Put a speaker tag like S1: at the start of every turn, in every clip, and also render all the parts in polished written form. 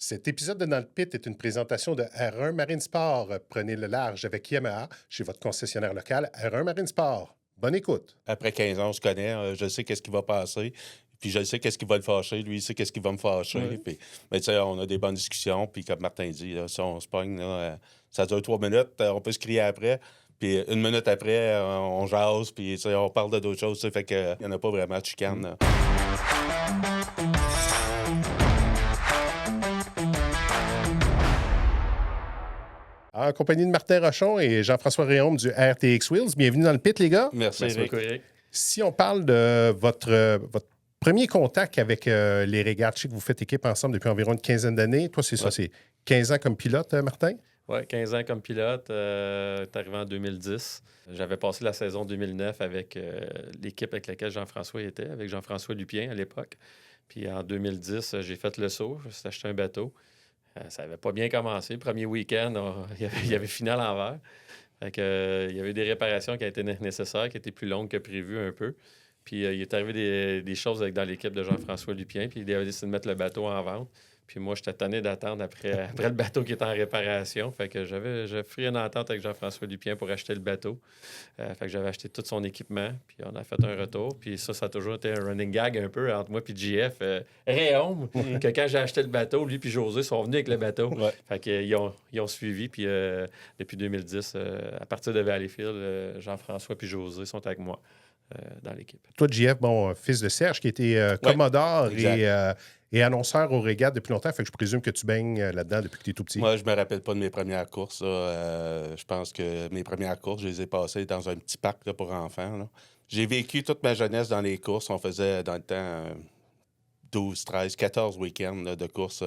S1: Cet épisode de Dans le Pit est une présentation de R1 Marine Sport. Prenez le large avec Yamaha chez votre concessionnaire local R1 Marine Sport. Bonne écoute.
S2: Après 15 ans, on se connaît. Je sais qu'est-ce qui va passer. Puis je sais qu'est-ce qui va le fâcher. Lui, il sait qu'est-ce qui va me fâcher.
S3: Ouais.
S2: Puis, mais tu sais, on a des bonnes discussions. Puis comme Martin dit, là, si on se pogne, là, ça dure 3 minutes. On peut se crier après. Puis 1 minute après, on jase. Puis tu sais, on parle d'autres choses. Tu sais, fait qu'il n'y en a pas vraiment de chicane. Là.
S1: En compagnie de Martin Rochon et Jean-François Réaume du RTX Wheels. Bienvenue dans le pit, les gars.
S2: Merci,
S3: Merci
S2: Eric.
S3: beaucoup, Eric.
S1: Si on parle de votre premier contact avec les régates, je sais que vous faites équipe ensemble depuis environ une quinzaine d'années. Toi, c'est ça,
S2: Ouais.
S1: c'est 15 ans comme pilote, Martin?
S3: Oui, 15 ans comme pilote. T'es arrivé en 2010. J'avais passé la saison 2009 avec l'équipe avec laquelle Jean-François était, avec Jean-François Lupien à l'époque. Puis en 2010, j'ai fait le saut. Je me suis acheté un bateau. Ça n'avait pas bien commencé. Premier week-end, il y avait fini à l'envers. Fait que, il y avait des réparations qui étaient nécessaires, qui étaient plus longues que prévu un peu. Puis il est arrivé des choses dans l'équipe de Jean-François Lupien, puis il avait décidé de mettre le bateau en vente. Puis moi, j'étais tanné d'attendre après le bateau qui était en réparation. Fait que j'ai pris une entente avec Jean-François Lupien pour acheter le bateau. Fait que j'avais acheté tout son équipement, puis on a fait un retour. Puis ça a toujours été un running gag un peu entre moi et JF. Réaume, que quand j'ai acheté le bateau, lui puis José sont venus avec le bateau.
S2: Ouais.
S3: Fait qu'ils ont suivi. Puis depuis 2010, à partir de Valleyfield, Jean-François puis José sont avec moi dans l'équipe.
S1: Toi, JF, bon, fils de Serge, qui était commodore et annonceur aux régates depuis longtemps. Fait que je présume que tu baignes là-dedans depuis que tu es tout petit.
S2: Moi, je me rappelle pas de mes premières courses. Je pense que mes premières courses, je les ai passées dans un petit parc là, pour enfants. Là. J'ai vécu toute ma jeunesse dans les courses. On faisait dans le temps 12, 13, 14 week-ends là, de courses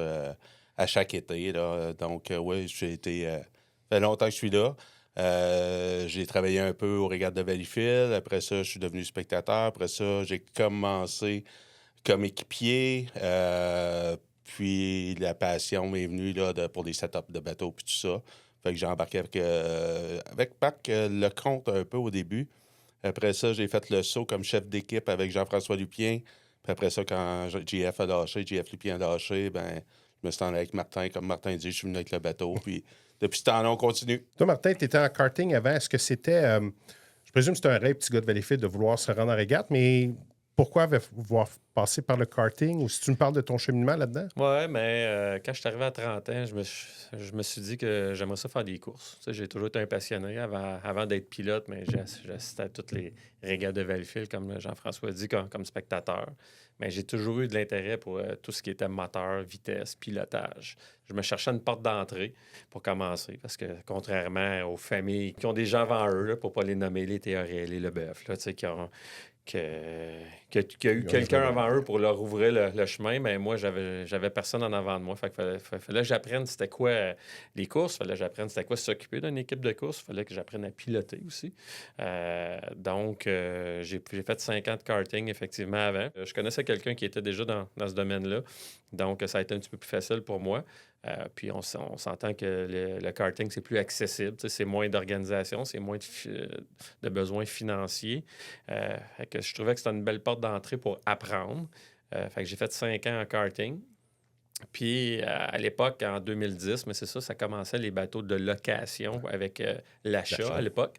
S2: à chaque été. Là. Donc, oui, j'ai été... ça fait longtemps que je suis là. J'ai travaillé un peu aux régates de Valleyfield. Après ça, je suis devenu spectateur. Après ça, j'ai commencé comme équipier. Puis la passion m'est venue là, pour des setups de bateaux puis tout ça. Fait que j'ai embarqué avec Pac Lecomte un peu au début. Après ça, j'ai fait le saut comme chef d'équipe avec Jean-François Lupien. Puis après ça, quand JF a lâché, JF Lupien a lâché, ben je me suis allé avec Martin. Comme Martin dit, je suis venu avec le bateau. Puis depuis ce temps-là, on continue.
S1: Toi, Martin, tu étais en karting avant. Est-ce que c'était... je présume que c'était un rêve, petit gars de Valleyfield, de vouloir se rendre en régate, mais pourquoi vouloir passer par le karting? Ou si tu me parles de ton cheminement là-dedans?
S3: Oui, mais quand je suis arrivé à 30 ans, je me suis dit que j'aimerais ça faire des courses. Tu sais, j'ai toujours été un passionné avant d'être pilote, mais j'assistais à toutes les régates de Valleyfield, comme Jean-François dit, comme spectateur. Mais j'ai toujours eu de l'intérêt pour tout ce qui était moteur, vitesse, pilotage. Je me cherchais une porte d'entrée pour commencer, parce que contrairement aux familles qui ont des gens avant eux, là, pour ne pas les nommer, les Théorel et Leboeuf, là, tu sais, qui ont... qu'il y a eu quelqu'un avant eux pour leur ouvrir le chemin, mais moi, j'avais personne en avant de moi. Fait que fallait que j'apprenne c'était quoi les courses, fallait que j'apprenne c'était quoi s'occuper d'une équipe de course, fallait que j'apprenne à piloter aussi. Donc, j'ai fait 5 ans de karting, effectivement, avant. Je connaissais quelqu'un qui était déjà dans ce domaine-là, donc ça a été un petit peu plus facile pour moi. Puis on s'entend que le karting, c'est plus accessible. C'est moins d'organisation, c'est moins de besoins financiers. Fait que je trouvais que c'était une belle porte d'entrée pour apprendre. Fait que j'ai fait 5 ans en karting. Puis, à l'époque, en 2010, mais c'est ça commençait les bateaux de location avec l'achat à l'époque.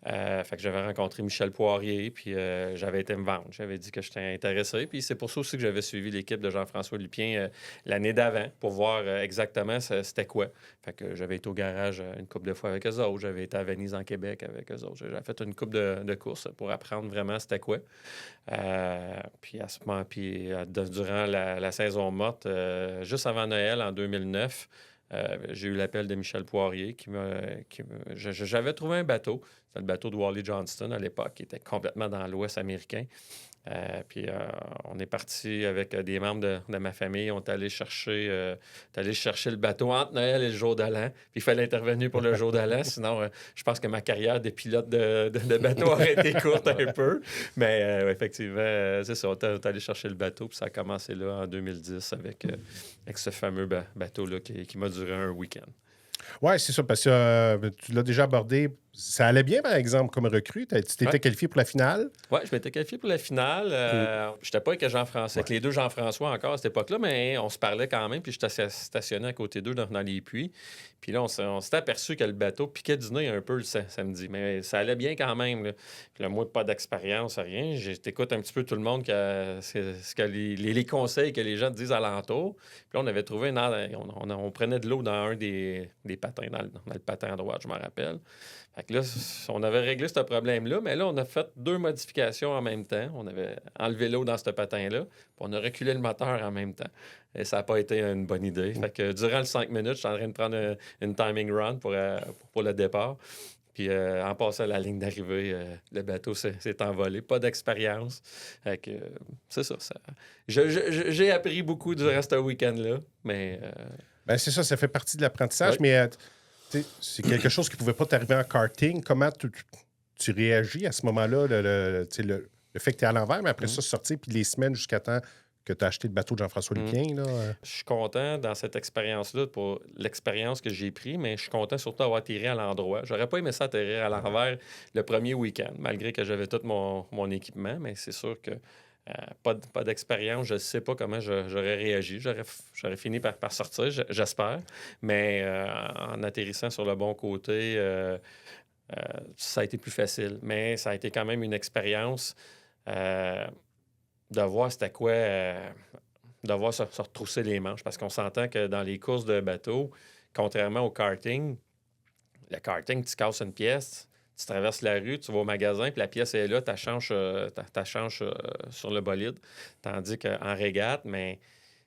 S3: Fait que j'avais rencontré Michel Poirier, puis j'avais été me vendre. J'avais dit que j'étais intéressé. Puis c'est pour ça aussi que j'avais suivi l'équipe de Jean-François Lupien l'année d'avant pour voir exactement c'était quoi. Fait que j'avais été au garage une couple de fois avec eux autres. J'avais été à Venise, en Québec, avec eux autres. J'avais fait une couple de courses pour apprendre vraiment c'était quoi. Puis à ce moment, durant la saison morte, juste avant Noël, en 2009, j'ai eu l'appel de Michel Poirier j'avais trouvé un bateau. C'était le bateau de Wally Johnston à l'époque, qui était complètement dans l'Ouest américain. Puis on est parti avec des membres de ma famille. On est allé chercher le bateau entre Noël et le jour de l'an. Puis il fallait intervenir pour le jour de l'an. Sinon, je pense que ma carrière de pilote de bateau aurait été courte un peu. Mais effectivement, c'est ça. On est allé chercher le bateau. Puis ça a commencé là en 2010 avec ce fameux bateau-là qui m'a duré un week-end.
S1: Oui, c'est ça, parce que tu l'as déjà abordé. Ça allait bien, par exemple, comme recrue. Tu t'étais
S3: Ouais.
S1: qualifié pour la finale.
S3: Oui, je m'étais qualifié pour la finale. Je n'étais pas avec Jean-François, avec les deux Jean-François encore à cette époque-là, mais on se parlait quand même. Puis j'étais stationné à côté d'eux dans les puits. Puis là, on s'était aperçu que le bateau piquait du nez un peu le samedi. Mais ça allait bien quand même. Là. Puis là, moi, pas d'expérience, rien. J'écoute un petit peu tout le monde, les conseils que les gens te disent alentour. Puis là, on avait trouvé on prenait de l'eau dans un des patins, dans le patin à droite, je me rappelle. Fait que là, on avait réglé ce problème-là, mais là, on a fait 2 modifications en même temps. On avait enlevé l'eau dans ce patin-là, puis on a reculé le moteur en même temps. Et ça n'a pas été une bonne idée. Fait que durant le 5 minutes, j'étais en train de prendre une timing run pour le départ. Puis en passant à la ligne d'arrivée, le bateau s'est envolé. Pas d'expérience. Fait que c'est ça. J'ai appris beaucoup durant ce week-end-là, mais...
S1: Ben, c'est ça, ça fait partie de l'apprentissage,
S3: Ouais.
S1: mais c'est quelque chose qui ne pouvait pas t'arriver en karting. Comment tu réagis à ce moment-là, le fait que tu es à l'envers, mais après ça, sortir, puis les semaines jusqu'à temps que tu as acheté le bateau de Jean-François Lupien, là,
S3: Je suis content dans cette expérience-là pour l'expérience que j'ai prise, mais je suis content surtout d'avoir atterri à l'endroit. J'aurais pas aimé ça atterrir à l'envers le premier week-end, malgré que j'avais tout mon équipement, mais c'est sûr que pas d'expérience, je ne sais pas comment j'aurais réagi. J'aurais fini par sortir, j'espère, mais en atterrissant sur le bon côté, ça a été plus facile. Mais ça a été quand même une expérience de voir c'était quoi, de voir se retrousser les manches. Parce qu'on s'entend que dans les courses de bateau, contrairement au karting, le karting, tu casses une pièce, tu traverses la rue, tu vas au magasin, puis la pièce est là, tu changes sur le bolide. Tandis qu'en régate, mais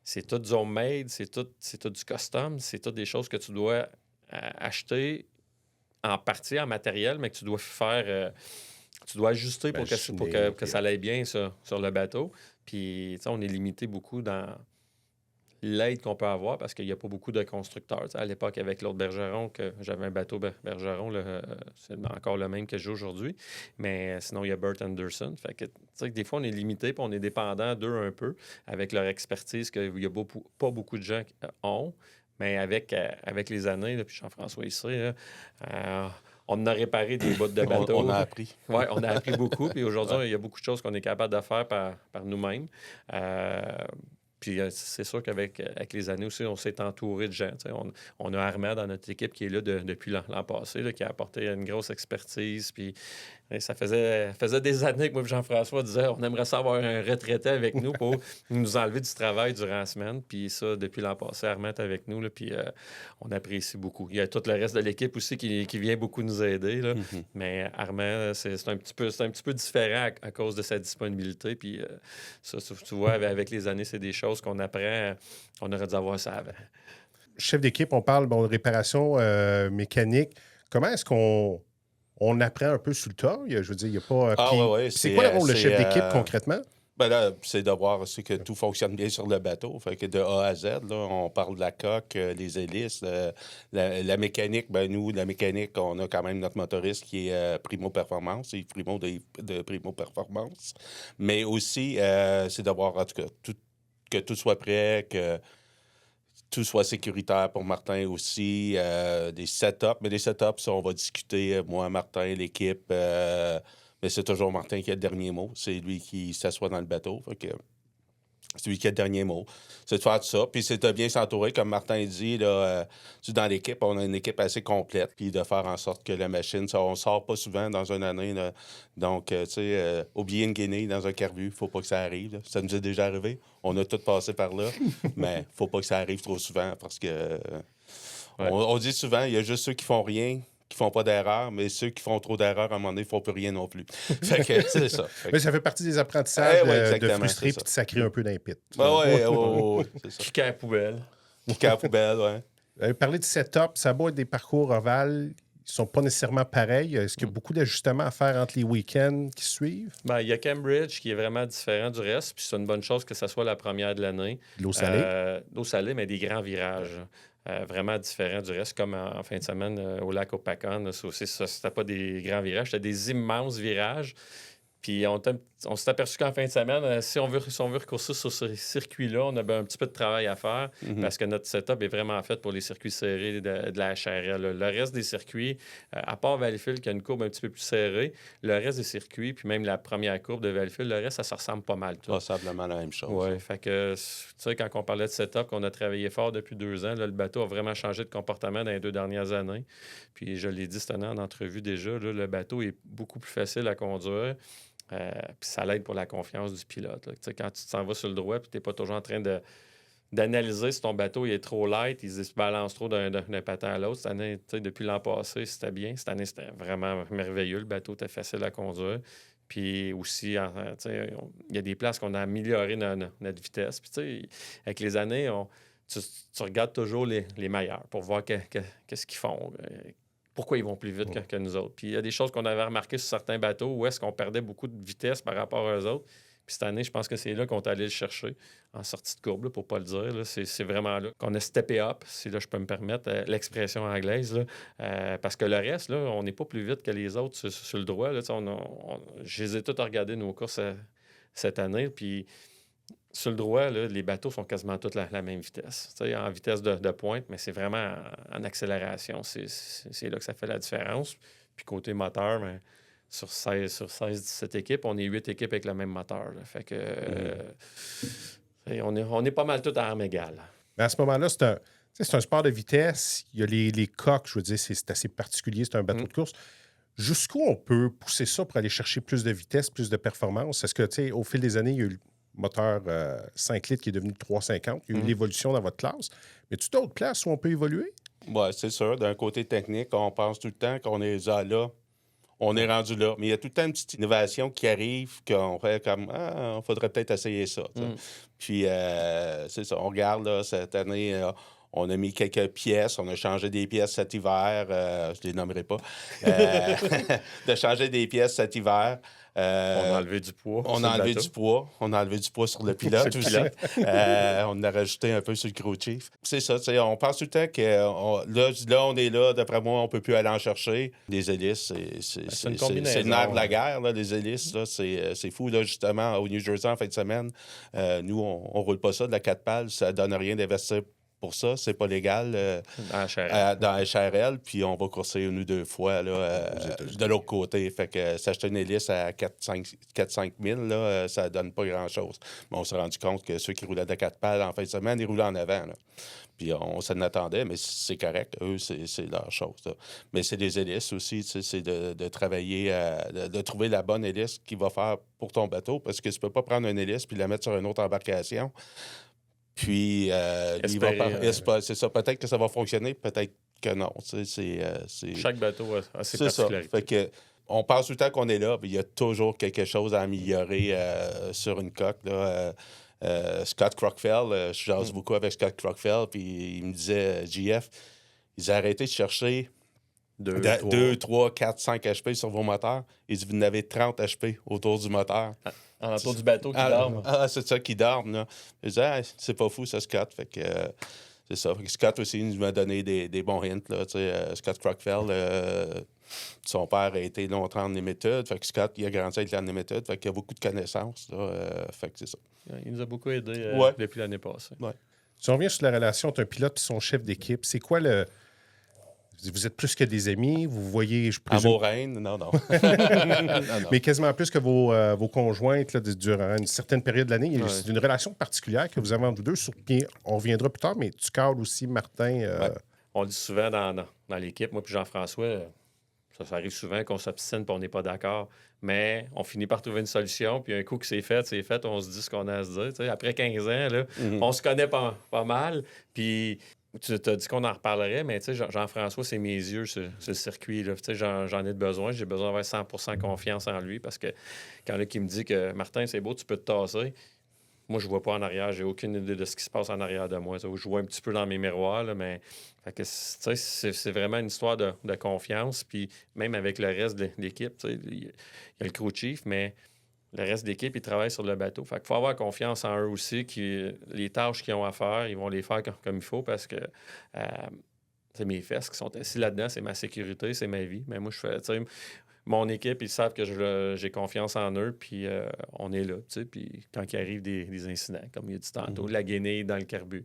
S3: c'est tout du homemade, c'est tout du custom, c'est tout des choses que tu dois acheter en partie, en matériel, mais que tu dois faire... tu dois ajuster pour que ça aille bien sur le bateau. Puis, on est limité beaucoup dans l'aide qu'on peut avoir parce qu'il n'y a pas beaucoup de constructeurs. À l'époque, avec l'autre Bergeron, que j'avais un bateau Bergeron, c'est encore le même que j'ai aujourd'hui. Mais sinon, il y a Bert Anderson. Fait que, des fois, on est limité et on est dépendant d'eux un peu avec leur expertise qu'il n'y a pas beaucoup de gens qui ont. Mais avec les années, puis Jean-François ici, on a réparé des bouts de bateau.
S2: On a appris.
S3: Oui, on a appris beaucoup. Puis aujourd'hui, il y a beaucoup de choses qu'on est capable de faire par nous-mêmes. Puis c'est sûr qu'avec les années aussi, on s'est entouré de gens. On a Armand dans notre équipe qui est là depuis l'an passé, là, qui a apporté une grosse expertise. Puis ça faisait des années que moi et Jean-François disaient on aimerait ça avoir un retraité avec nous pour nous enlever du travail durant la semaine. Puis ça, depuis l'an passé, Armand est avec nous. Là, puis on apprécie beaucoup. Il y a tout le reste de l'équipe aussi qui vient beaucoup nous aider. Là.
S2: Mm-hmm.
S3: Mais Armand, c'est un petit peu différent à cause de sa disponibilité. Puis ça, tu vois, avec les années, c'est des choses qu'on apprend. On aurait dû avoir ça avant.
S1: Chef d'équipe, on parle de réparation mécanique. Comment est-ce qu'on apprend un peu sur le tas? Je veux dire, il n'y a pas...
S2: ouais,
S1: c'est quoi le rôle de chef d'équipe concrètement?
S2: Ben là, c'est de voir aussi que tout fonctionne bien sur le bateau. Fait que de A à Z, là, on parle de la coque, les hélices, la mécanique. Ben nous, la mécanique, on a quand même notre motoriste qui est Primo Performance, c'est Primo de Primo Performance. Mais aussi, c'est de voir, en tout cas, que tout soit prêt, que tout soit sécuritaire pour Martin aussi. Des setups. Mais les setups, ça, on va discuter, moi, Martin, l'équipe. Mais c'est toujours Martin qui a le dernier mot. C'est lui qui s'assoit dans le bateau. Fait que c'est lui qui a le dernier mot. C'est de faire tout ça. Puis c'est de bien s'entourer, comme Martin dit. Là, dans l'équipe, on a une équipe assez complète. Puis de faire en sorte que la machine, ça, on ne sort pas souvent dans une année. Là. Donc, tu sais, oublier une guinée dans un carbu, il ne faut pas que ça arrive. Là. Ça nous est déjà arrivé. On a tous passé par là. Mais il ne faut pas que ça arrive trop souvent parce que... on dit souvent, il y a juste ceux qui font rien qui font pas d'erreur, mais ceux qui font trop d'erreurs, à un moment donné, ne font plus rien non plus. Fait que c'est ça.
S1: Mais ça fait partie des apprentissages de frustrer
S2: puis
S1: de sacrer un peu d'un pit.
S2: Oui, c'est ça.
S3: Kicker à la poubelle.
S2: Kicker à la poubelle, oui.
S1: Parler de setup, ça va être des parcours ovales. Ils ne sont pas nécessairement pareils. Est-ce qu'il y a beaucoup d'ajustements à faire entre les week-ends qui suivent?
S3: Ben, il y a Cambridge qui est vraiment différent du reste, puis c'est une bonne chose que ça soit la première de l'année.
S1: L'eau salée?
S3: L'eau salée, mais des grands virages. Vraiment différent du reste, comme en fin de semaine au lac Opakon. Ça aussi, c'était pas des grands virages, c'était des immenses virages. Puis on s'est aperçu qu'en fin de semaine, si on veut recourser sur ce circuit-là, on a un petit peu de travail à faire parce que notre setup est vraiment fait pour les circuits serrés de la HRL. Le reste des circuits, à part Valleyfield qui a une courbe un petit peu plus serrée, le reste des circuits, puis même la première courbe de Valleyfield, le reste, ça se ressemble pas mal tout.
S2: Passablement la même chose.
S3: Oui, fait que, tu sais, quand on parlait de setup, qu'on a travaillé fort depuis 2 ans, là, le bateau a vraiment changé de comportement dans les 2 dernières années. Puis je l'ai dit cette année en entrevue déjà, là, le bateau est beaucoup plus facile à conduire. Puis ça l'aide pour la confiance du pilote. Tu sais, quand tu t'en vas sur le droit puis tu n'es pas toujours en train d'analyser si ton bateau il est trop light, il se balance trop d'un patin à l'autre. Cette année, tu sais, depuis l'an passé, c'était bien. Cette année, c'était vraiment merveilleux. Le bateau était facile à conduire. Puis aussi, tu sais, il y a des places qu'on a amélioré notre vitesse. Puis tu sais, avec les années, tu regardes toujours les meilleurs pour voir qu'est-ce qu'ils font. Pourquoi ils vont plus vite que nous autres. Puis il y a des choses qu'on avait remarquées sur certains bateaux où est-ce qu'on perdait beaucoup de vitesse par rapport aux autres. Puis cette année, je pense que c'est là qu'on est allé le chercher en sortie de courbe, là, pour ne pas le dire. Là. C'est vraiment là qu'on a steppé up, si là je peux me permettre l'expression anglaise. Là. Parce que le reste, là, on n'est pas plus vite que les autres sur le droit. Là. Je les ai tous regardés nos courses cette année. Puis sur le droit, là, les bateaux sont quasiment tous la même vitesse. En vitesse de pointe, mais c'est vraiment en accélération. C'est là que ça fait la différence. Puis côté moteur, ben, sur 16-17 équipes, on est 8 équipes avec le même moteur. Là. Fait que on est pas mal tous à armes égales.
S1: Mais à ce moment-là, c'est un sport de vitesse. Il y a les coques, je veux dire, c'est assez particulier, c'est un bateau de course. Jusqu'où on peut pousser ça pour aller chercher plus de vitesse, plus de performance? Est-ce que, tu sais, au fil des années, il y a eu le moteur 5 litres qui est devenu 350. Il y a eu l'évolution dans votre classe. Mais tu as d'autres places où on peut évoluer?
S2: Oui, c'est sûr. D'un côté technique, on pense tout le temps qu'on est là. On est rendu là. Mais il y a tout le temps une petite innovation qui arrive, qu'on fait comme il faudrait peut-être essayer ça. Puis, c'est ça. On regarde, là, cette année, on a mis quelques pièces. On a changé des pièces cet hiver. Je ne les nommerai pas. De changer des pièces cet hiver.
S3: On a enlevé du poids.
S2: On a enlevé du poids. On a enlevé du poids sur le pilote aussi. On a rajouté un peu sur le crew chief. C'est ça, on pense tout le temps que là, on est là. D'après moi, on ne peut plus aller en chercher. Les hélices, c'est le nerf de la guerre, là, les hélices. Là, c'est fou, là, justement, au New Jersey, en fin de semaine. Nous, on ne roule pas ça de la 4 pales. Ça ne donne rien d'investir pour ça. C'est pas légal dans HRL. Puis on va courser 1 ou 2 fois là, de l'autre côté. Fait que s'acheter une hélice à 4-5 000, là, ça donne pas grand-chose. Mais on s'est rendu compte que ceux qui roulaient de 4 pales en fin de semaine, ils roulaient en avant. Là. Puis on s'en attendait, mais c'est correct. Eux, c'est leur chose. Là. Mais c'est des hélices aussi. C'est de travailler, de trouver la bonne hélice qui va faire pour ton bateau. Parce que tu peux pas prendre une hélice puis la mettre sur une autre embarcation. Puis, c'est ça. Peut-être que ça va fonctionner, peut-être que non.
S3: Chaque bateau a ses particularités.
S2: Fait que, on pense tout le temps qu'on est là, mais il y a toujours quelque chose à améliorer sur une coque. Là. Scott Crockfell, je jase beaucoup avec Scott Crockfell, puis il me disait, JF, ils ont arrêté de chercher 2, 3, 4, 5 HP sur vos moteurs. Il dit, vous en avez 30 HP autour du moteur.
S3: Autour du bateau qui dorme.
S2: C'est ça, qui dorment, là. Je disais, c'est pas fou, ça, Scott. Fait que c'est ça. Fait que Scott aussi il m'a donné des bons hints, là. Scott Crockfell, son père a été longtemps en méthodes. Fait que Scott, il a grandi avec les méthodes. Fait qu'il a beaucoup de connaissances, là. Fait que c'est ça.
S3: Il nous a beaucoup aidé depuis l'année passée.
S1: Ouais. Si on revient sur la relation entre un pilote et son chef d'équipe, c'est quoi le... Vous êtes plus que des amis, vous voyez, je présume...
S2: Amour-reine, non. Non.
S1: Mais quasiment plus que vos conjointes là, durant une certaine période de l'année. Ouais. C'est une relation particulière que vous avez entre vous deux. Puis on reviendra plus tard, mais tu cadres aussi, Martin.
S3: Ouais. On le dit souvent dans l'équipe, moi puis Jean-François, ça arrive souvent qu'on s'obstine et on n'est pas d'accord. Mais on finit par trouver une solution. Puis un coup que c'est fait, on se dit ce qu'on a à se dire. T'sais, après 15 ans, là, on se connaît pas mal. Puis... Tu t'as dit qu'on en reparlerait, mais Jean-François, c'est mes yeux sur le circuit. Là. J'en ai besoin. J'ai besoin d'avoir 100% confiance en lui parce que quand il y en a qui me dit que Martin, c'est beau, tu peux te tasser, moi, je vois pas en arrière. J'ai aucune idée de ce qui se passe en arrière de moi. Je vois un petit peu dans mes miroirs, là, mais fait que, c'est vraiment une histoire de confiance. Puis même avec le reste de l'équipe, il y a le crew chief, mais... Le reste de l'équipe, ils travaillent sur le bateau. Fait qu'il faut avoir confiance en eux aussi. Les tâches qu'ils ont à faire, ils vont les faire comme il faut parce que c'est mes fesses qui sont assis là-dedans. C'est ma sécurité, c'est ma vie. Mais moi, mon équipe, ils savent que j'ai confiance en eux, puis on est là, tu sais. Puis quand il arrive des incidents, comme il a dit tantôt, la guenille dans le carbu.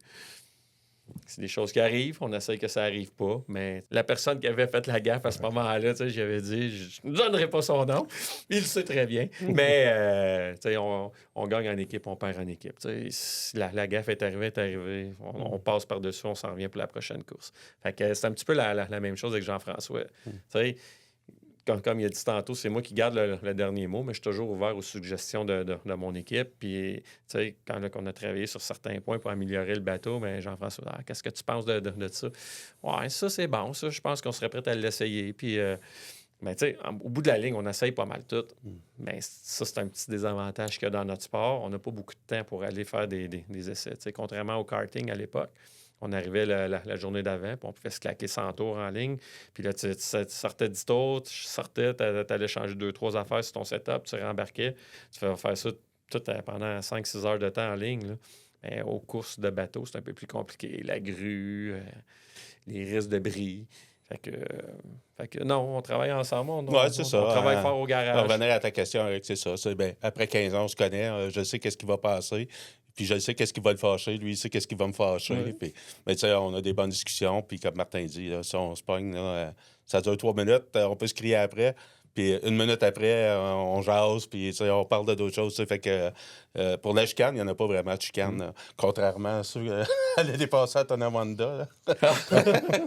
S3: C'est des choses qui arrivent, on essaie que ça arrive pas, mais la personne qui avait fait la gaffe à ce moment-là, tu sais, j'avais dit, je ne donnerai pas son nom, il le sait très bien, mais tu sais, on gagne en équipe, on perd en équipe. Tu sais, la gaffe est arrivée, on passe par-dessus, on s'en revient pour la prochaine course. Fait que c'est un petit peu la même chose avec Jean-François. Tu sais, comme il a dit tantôt, c'est moi qui garde le dernier mot, mais je suis toujours ouvert aux suggestions de mon équipe. Puis, tu sais, quand on a travaillé sur certains points pour améliorer le bateau, mais Jean-François, qu'est-ce que tu penses de ça? Ouais, ça, c'est bon. Ça, je pense qu'on serait prêt à l'essayer. Puis, mais tu sais, au bout de la ligne, on essaye pas mal tout. Mais ça, c'est un petit désavantage qu'il y a dans notre sport. On n'a pas beaucoup de temps pour aller faire des essais. Tu sais, contrairement au karting à l'époque. On arrivait la journée d'avant, puis on pouvait se claquer 100 tours en ligne. Puis là, tu sortais 10 tours, tu sortais, tu allais changer 2-3 affaires sur ton setup, tu rembarquais. Tu fais faire ça tout pendant 5-6 heures de temps en ligne. Là. Mais aux courses de bateau, c'est un peu plus compliqué. La grue, les risques de bris. Fait que non, on travaille ensemble. On travaille fort au garage.
S2: Pour revenir à ta question, Eric, c'est ça. Après 15 ans, on se connaît. Je sais qu'est-ce qui va passer. Puis je sais qu'est-ce qui va le fâcher. Lui, il sait qu'est-ce qui va me fâcher.
S3: Oui.
S2: Puis, mais tu sais, on a des bonnes discussions. Puis comme Martin dit, là, si on se pogne, là, ça dure 3 minutes. On peut se crier après. Puis 1 minute après, on jase, puis on parle de d'autres choses. Fait que pour la chicane, il n'y en a pas vraiment de chicane. Contrairement à ceux à l'année passée à Tonawanda.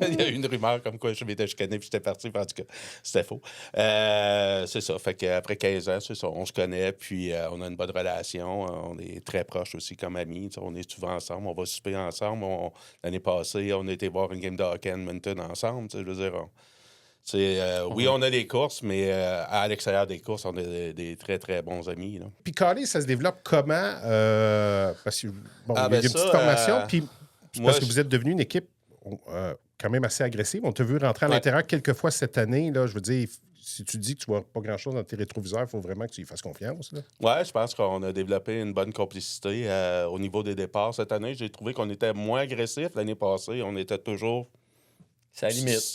S2: Il y a eu une rumeur comme quoi je m'étais chicané puis j'étais parti. En tout cas, c'était faux. C'est ça. Fait qu'après 15 ans, c'est ça. On se connaît, puis on a une bonne relation. On est très proches aussi comme amis. On est souvent ensemble. On va souper ensemble. L'année passée, on a été voir une game de hockey à Edmonton ensemble. Je veux dire, oui, on a des courses, mais à l'extérieur des courses, on a des très, très bons amis. Là.
S1: Puis Carly, ça se développe comment? Parce que, bon, il y a une petite formation, puis parce que vous êtes devenu une équipe quand même assez agressive. On t'a vu rentrer à l'intérieur quelques fois cette année. Là, je veux dire, si tu dis que tu vois pas grand-chose dans tes rétroviseurs, il faut vraiment que tu y fasses confiance.
S2: Oui, je pense qu'on a développé une bonne complicité au niveau des départs. Cette année, j'ai trouvé qu'on était moins agressif. L'année passée, on était toujours...
S3: C'est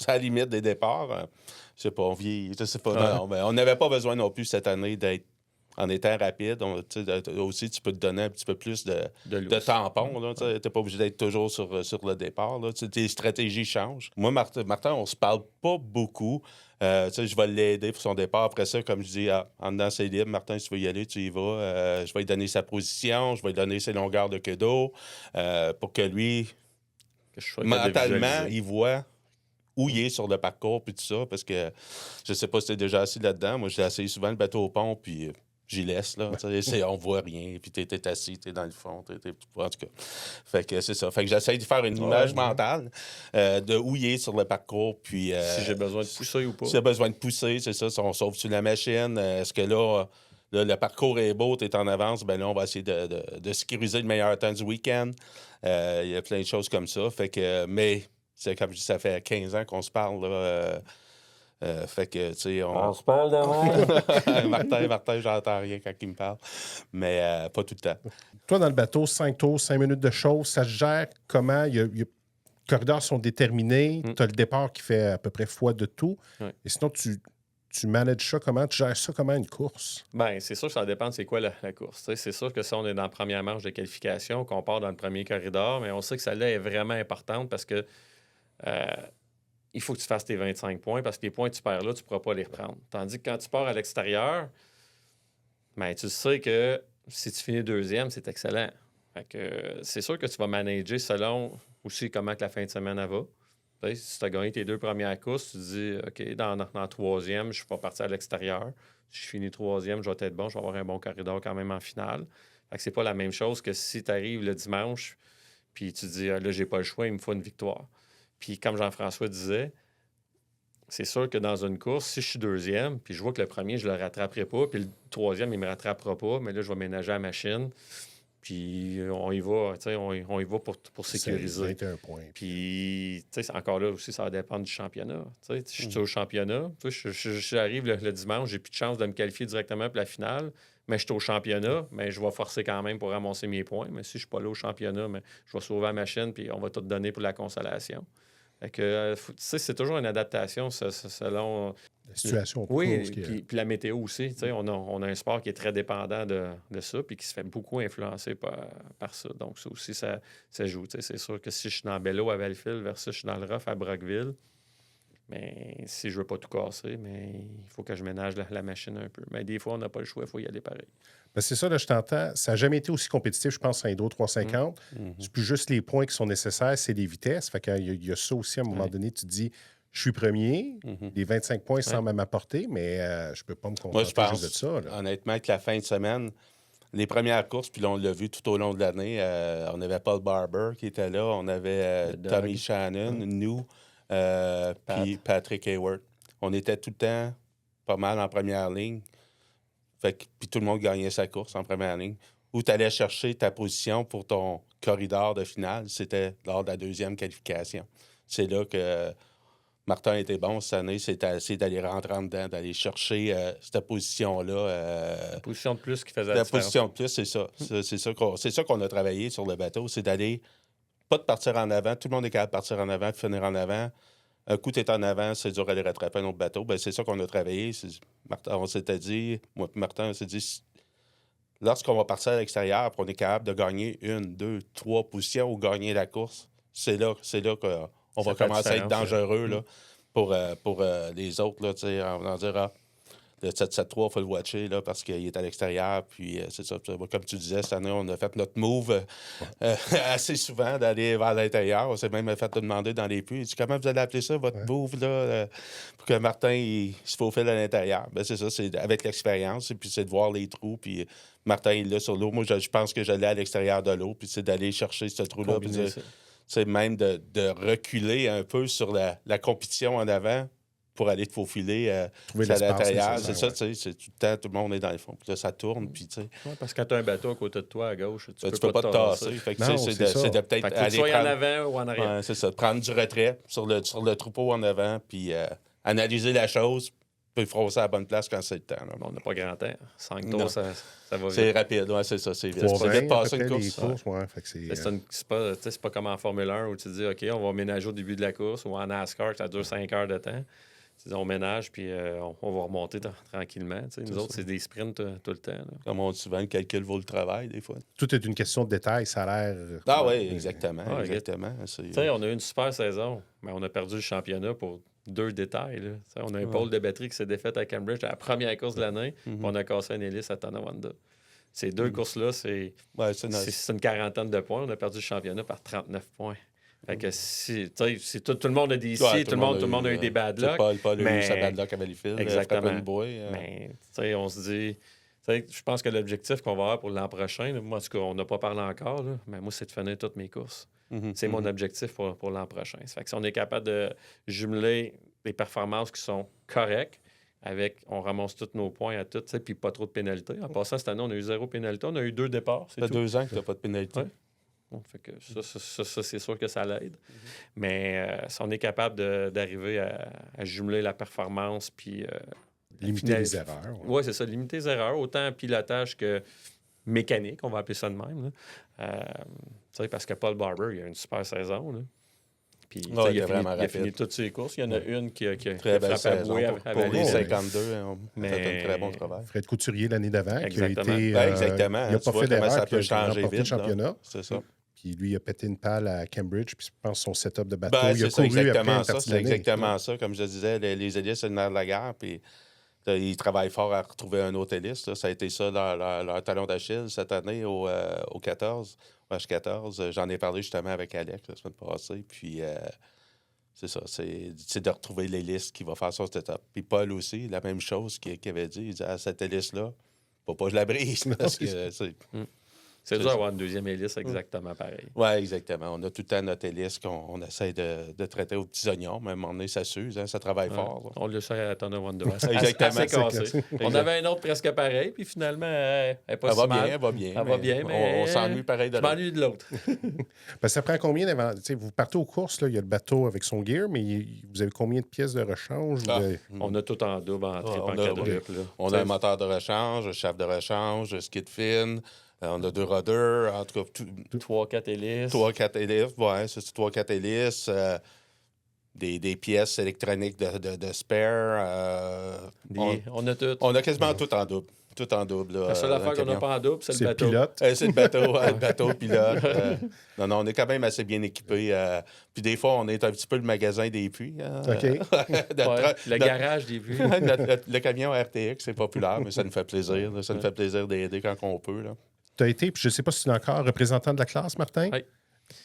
S3: à la limite
S2: des départs. Je sais pas, on vieillit. Je sais pas. Non, on n'avait pas besoin non plus cette année d'être en étant rapide. Aussi, tu peux te donner un petit peu plus de tampons. Tu n'es pas obligé d'être toujours sur le départ. Là. Tes stratégies changent. Moi, Martin, on se parle pas beaucoup. Je vais l'aider pour son départ. Après ça, comme je dis, en dedans, c'est libre. Martin, si tu veux y aller, tu y vas. Je vais lui donner sa position. Je vais lui donner ses longueurs de queue d'eau pour que lui, mentalement, il voit où il est sur le parcours, puis tout ça, parce que je sais pas si t'es déjà assis là-dedans. Moi, j'ai essayé souvent le bateau au pont, puis j'y laisse, là. On voit rien, puis t'es assis, t'es dans le fond, en tout cas. Fait que c'est ça. Fait que j'essaie de faire une image mentale de où il est sur le parcours, puis...
S3: si j'ai besoin de pousser ou pas.
S2: Si j'ai besoin de pousser, c'est ça. Si on sauve sur la machine, est-ce que là, le parcours est beau, t'es en avance, ben là, on va essayer de sécuriser le meilleur temps du week-end. Il y a plein de choses comme ça. Fait que... mais... C'est comme je dis, ça fait 15 ans qu'on se parle. Là, fait que, tu sais,
S3: on se parle demain.
S2: Martin, j'entends rien quand il me parle. Mais pas tout le temps.
S1: Toi, dans le bateau, 5 tours, 5 minutes de chauffe, ça se gère comment? Les corridors sont déterminés. Tu as le départ qui fait à peu près foi de tout.
S3: Ouais.
S1: Et sinon, tu manages ça comment? Tu gères ça comment, une course?
S3: Bien, c'est sûr que ça dépend de c'est quoi la course. T'sais, c'est sûr que si on est dans la première manche de qualification, qu'on part dans le premier corridor, mais on sait que celle-là est vraiment importante parce que il faut que tu fasses tes 25 points parce que les points que tu perds là, tu ne pourras pas les reprendre. Tandis que quand tu pars à l'extérieur, ben, tu sais que si tu finis deuxième, c'est excellent. Fait que, c'est sûr que tu vas manager selon aussi comment que la fin de semaine elle va. T'sais, si tu as gagné tes 2 premières courses, tu te dis OK, dans troisième, je ne suis pas parti à l'extérieur. Si je finis troisième, je vais être bon, je vais avoir un bon corridor quand même en finale. Fait que c'est pas la même chose que si tu arrives le dimanche puis tu te dis là, j'ai pas le choix, il me faut une victoire. Puis comme Jean-François disait, c'est sûr que dans une course, si je suis deuxième, puis je vois que le premier, je le rattraperai pas, puis le troisième, il me rattrapera pas, mais là, je vais ménager la machine, puis on y va, tu sais, on y va pour sécuriser.
S1: C'est 21 points.
S3: Puis, tu sais, encore là aussi, ça va dépendre du championnat. Tu sais, je suis au championnat, j'arrive le dimanche, j'ai plus de chance de me qualifier directement pour la finale, mais je suis au championnat, mais je vais forcer quand même pour ramasser mes points. Mais si je suis pas là au championnat, mais je vais sauver la machine, puis on va tout donner pour la consolation. Fait que, tu sais, c'est toujours une adaptation selon...
S1: La situation de
S3: Oui,
S1: course.
S3: puis la météo aussi. On a un sport qui est très dépendant de ça, puis qui se fait beaucoup influencer par ça. Donc, ça aussi, ça joue. C'est sûr que si je suis dans Bello à Valleyfield versus je suis dans le Rough à Brockville, mais si je veux pas tout casser, mais il faut que je ménage la machine un peu. Mais des fois, on n'a pas le choix, il faut y aller pareil.
S1: Ben, c'est ça, là, je t'entends. Ça n'a jamais été aussi compétitif, je pense, en Indo 350. C'est plus juste les points qui sont nécessaires, c'est les vitesses. Fait qu'il y a ça aussi, à un moment donné, tu te dis, je suis premier, les 25 points semblent m'apporter, mais je peux pas me
S2: Moi, je
S1: contenter
S2: pense,
S1: juste de ça. Là.
S2: honnêtement, que la fin de semaine, les premières courses, puis là, on l'a vu tout au long de l'année, on avait Paul Barber qui était là, on avait Tommy Shannon, nous, puis Patrick Hayward. On était tout le temps pas mal en première ligne. Fait que, puis tout le monde gagnait sa course en première ligne. Où tu allais chercher ta position pour ton corridor de finale, c'était lors de la deuxième qualification. C'est là que Martin était bon cette année, c'est d'aller rentrer en dedans, d'aller chercher cette position-là.
S3: Position de plus qui faisait la
S2: La
S3: différence.
S2: position de plus, c'est ça. C'est ça qu'on a travaillé sur le bateau, c'est d'aller, pas de partir en avant. Tout le monde est capable de partir en avant, de finir en avant. Un coup, tu es en avant, c'est dur d'aller rattraper un autre bateau. Ben, c'est ça qu'on a travaillé. Martin, on s'était dit, moi et Martin, on s'est dit, lorsqu'on va partir à l'extérieur, on est capable de gagner 1, 2, 3 positions ou gagner la course, c'est là qu'on va commencer à être dangereux là, pour les autres. Là, on va dire, le 7-7-3, il faut le watcher là, parce qu'il est à l'extérieur. Puis c'est ça. Comme tu disais, cette année, on a fait notre move assez souvent d'aller vers l'intérieur. On s'est même fait demander dans les puits. Comment vous allez appeler ça, votre move, là, pour que Martin il se faufile à l'intérieur? Ben, c'est ça, c'est avec l'expérience. Et puis c'est de voir les trous. Puis Martin, il est là sur l'eau. Moi, je pense que j'allais à l'extérieur de l'eau. Puis c'est d'aller chercher ce trou-là. Puis c'est même de reculer un peu sur la compétition en avant pour aller te faufiler à l'intérieur. C'est ça, tu sais, c'est tout le temps, tout le monde est dans le fond. Puis là, ça tourne, puis tu sais...
S3: Ouais, parce que quand tu as un bateau à côté de toi, à gauche, tu
S2: peux pas te tasser. Fait que c'est de peut-être
S3: aller soit en avant ou en arrière.
S2: Ouais, c'est ça, de prendre du retrait sur le troupeau en avant, puis analyser la chose, puis froncer à la bonne place quand c'est le temps. Là.
S3: On n'a pas grand temps. 5 tours, ça va vite.
S2: C'est rapide, ouais, c'est ça, c'est vite.
S1: C'est
S2: vite passer une course.
S3: C'est pas comme en Formule 1 où tu dis, OK, on va ménager au début de la course, ou en NASCAR, ça dure 5 heures de temps. On ménage, puis on va remonter tranquillement. Nous autres, c'est des sprints tout le temps. Là.
S2: Comme on dit souvent, le calcul vaut le travail, des fois.
S1: Tout est une question de détail, salaire.
S2: Ah oui, exactement. Exactement.
S3: On a eu une super saison, mais on a perdu le championnat pour 2 détails. Là. On a un pôle de batterie qui s'est défaite à Cambridge à la première course de l'année, puis on a cassé un hélice à Tonawanda. Ces 2 courses-là, c'est une quarantaine de points. On a perdu le championnat par 39 points. Fait que si tout le monde a dit ici, tout le monde a eu des bad luck.
S2: Paul a eu sa bad luck à Valleyfield.
S3: Exactement.
S2: Mais
S3: on se dit, je pense que l'objectif qu'on va avoir pour l'an prochain, là, moi, en tout cas, on n'a pas parlé encore, là, mais moi, c'est de finir toutes mes courses. C'est mon objectif pour l'an prochain. Ça fait que si on est capable de jumeler des performances qui sont correctes, on ramasse tous nos points à tout, puis pas trop de pénalités. En passant, cette année, on a eu 0 pénalité. On a eu 2 départs.
S2: Ça fait 2 ans que tu n'as pas de pénalité.
S3: Ouais. Bon, fait que ça, c'est sûr que ça l'aide. Mais si on est capable d'arriver à jumeler la performance puis...
S1: limiter les erreurs.
S3: Oui, c'est ça, limiter les erreurs, autant pilotage que mécanique, on va appeler ça de même. Parce que Paul Barber, il a une super saison. Là. Puis, il a fini toutes ses courses. Il y en a une qui a frappé à bouée
S2: pour les 52. On a fait un très bon travail.
S1: Fred Couturier, l'année d'avant, qui a
S2: Exactement.
S1: été...
S2: Exactement.
S1: il n'a pas fait d'erreur,
S2: ça
S1: puis il
S2: peut
S1: a
S2: changer
S1: remporté
S2: vite.
S1: le championnat.
S2: C'est ça.
S1: Puis lui, il a pété une palle à Cambridge, puis je pense son setup de bateau, il a
S2: c'est
S1: couru
S2: exactement
S1: après
S2: ça. C'est exactement ça. Comme je disais, les hélices, c'est le nerf de la guerre, puis ils travaillent fort à retrouver un autre hélice. Là. Ça a été ça leur talon d'Achille cette année au 14, au H14. J'en ai parlé justement avec Alex la semaine passée, puis... c'est ça, c'est de retrouver l'hélice qui va faire son setup. Puis Paul aussi, la même chose qu'il avait dit. Il dit, cette hélice-là, faut pas que je la brise. Parce que
S3: c'est dur d'avoir une deuxième hélice exactement pareil.
S2: Oui, exactement. On a tout le temps notre hélice qu'on essaie de traiter aux petits oignons. Mais à un moment donné, ça s'use, ça travaille fort. Là.
S3: On le sait à Tonawanda.
S2: Exactement.
S3: Assez cassé. On avait un autre presque pareil, puis finalement, elle n'est pas
S2: elle
S3: si mal.
S2: Elle va bien.
S3: Elle va bien, mais
S2: on s'ennuie pareil de l'autre.
S3: Je m'ennuie de l'autre.
S1: Ça prend combien vous partez aux courses, là, il y a le bateau avec son gear, mais vous avez combien de pièces de rechange?
S3: On a tout en double, en triple, en quadruple.
S2: On a un moteur de rechange, un shaft de rechange, un skid fin. On a 2 rudder, en tout cas...
S3: 3-4 hélices.
S2: 3-4 hélices, oui, c'est 3-4 hélices. des pièces électroniques de spare.
S3: On a tout.
S2: On a quasiment tout en double. Tout en double. Là,
S3: La seule affaire qu'on n'a
S2: camion.
S3: pas en double, c'est le bateau.
S1: pilote.
S2: C'est le bateau, le bateau pilote. Non, on est quand même assez bien équipés. Puis des fois, on est un petit peu le magasin des puits.
S1: OK.
S3: Le garage des puits.
S2: Le camion RTX, c'est populaire, mais ça nous fait plaisir. Là. Ça nous fait plaisir d'aider quand on peut.
S1: Tu as été, puis je ne sais pas si tu es encore représentant de la classe, Martin.
S3: Oui.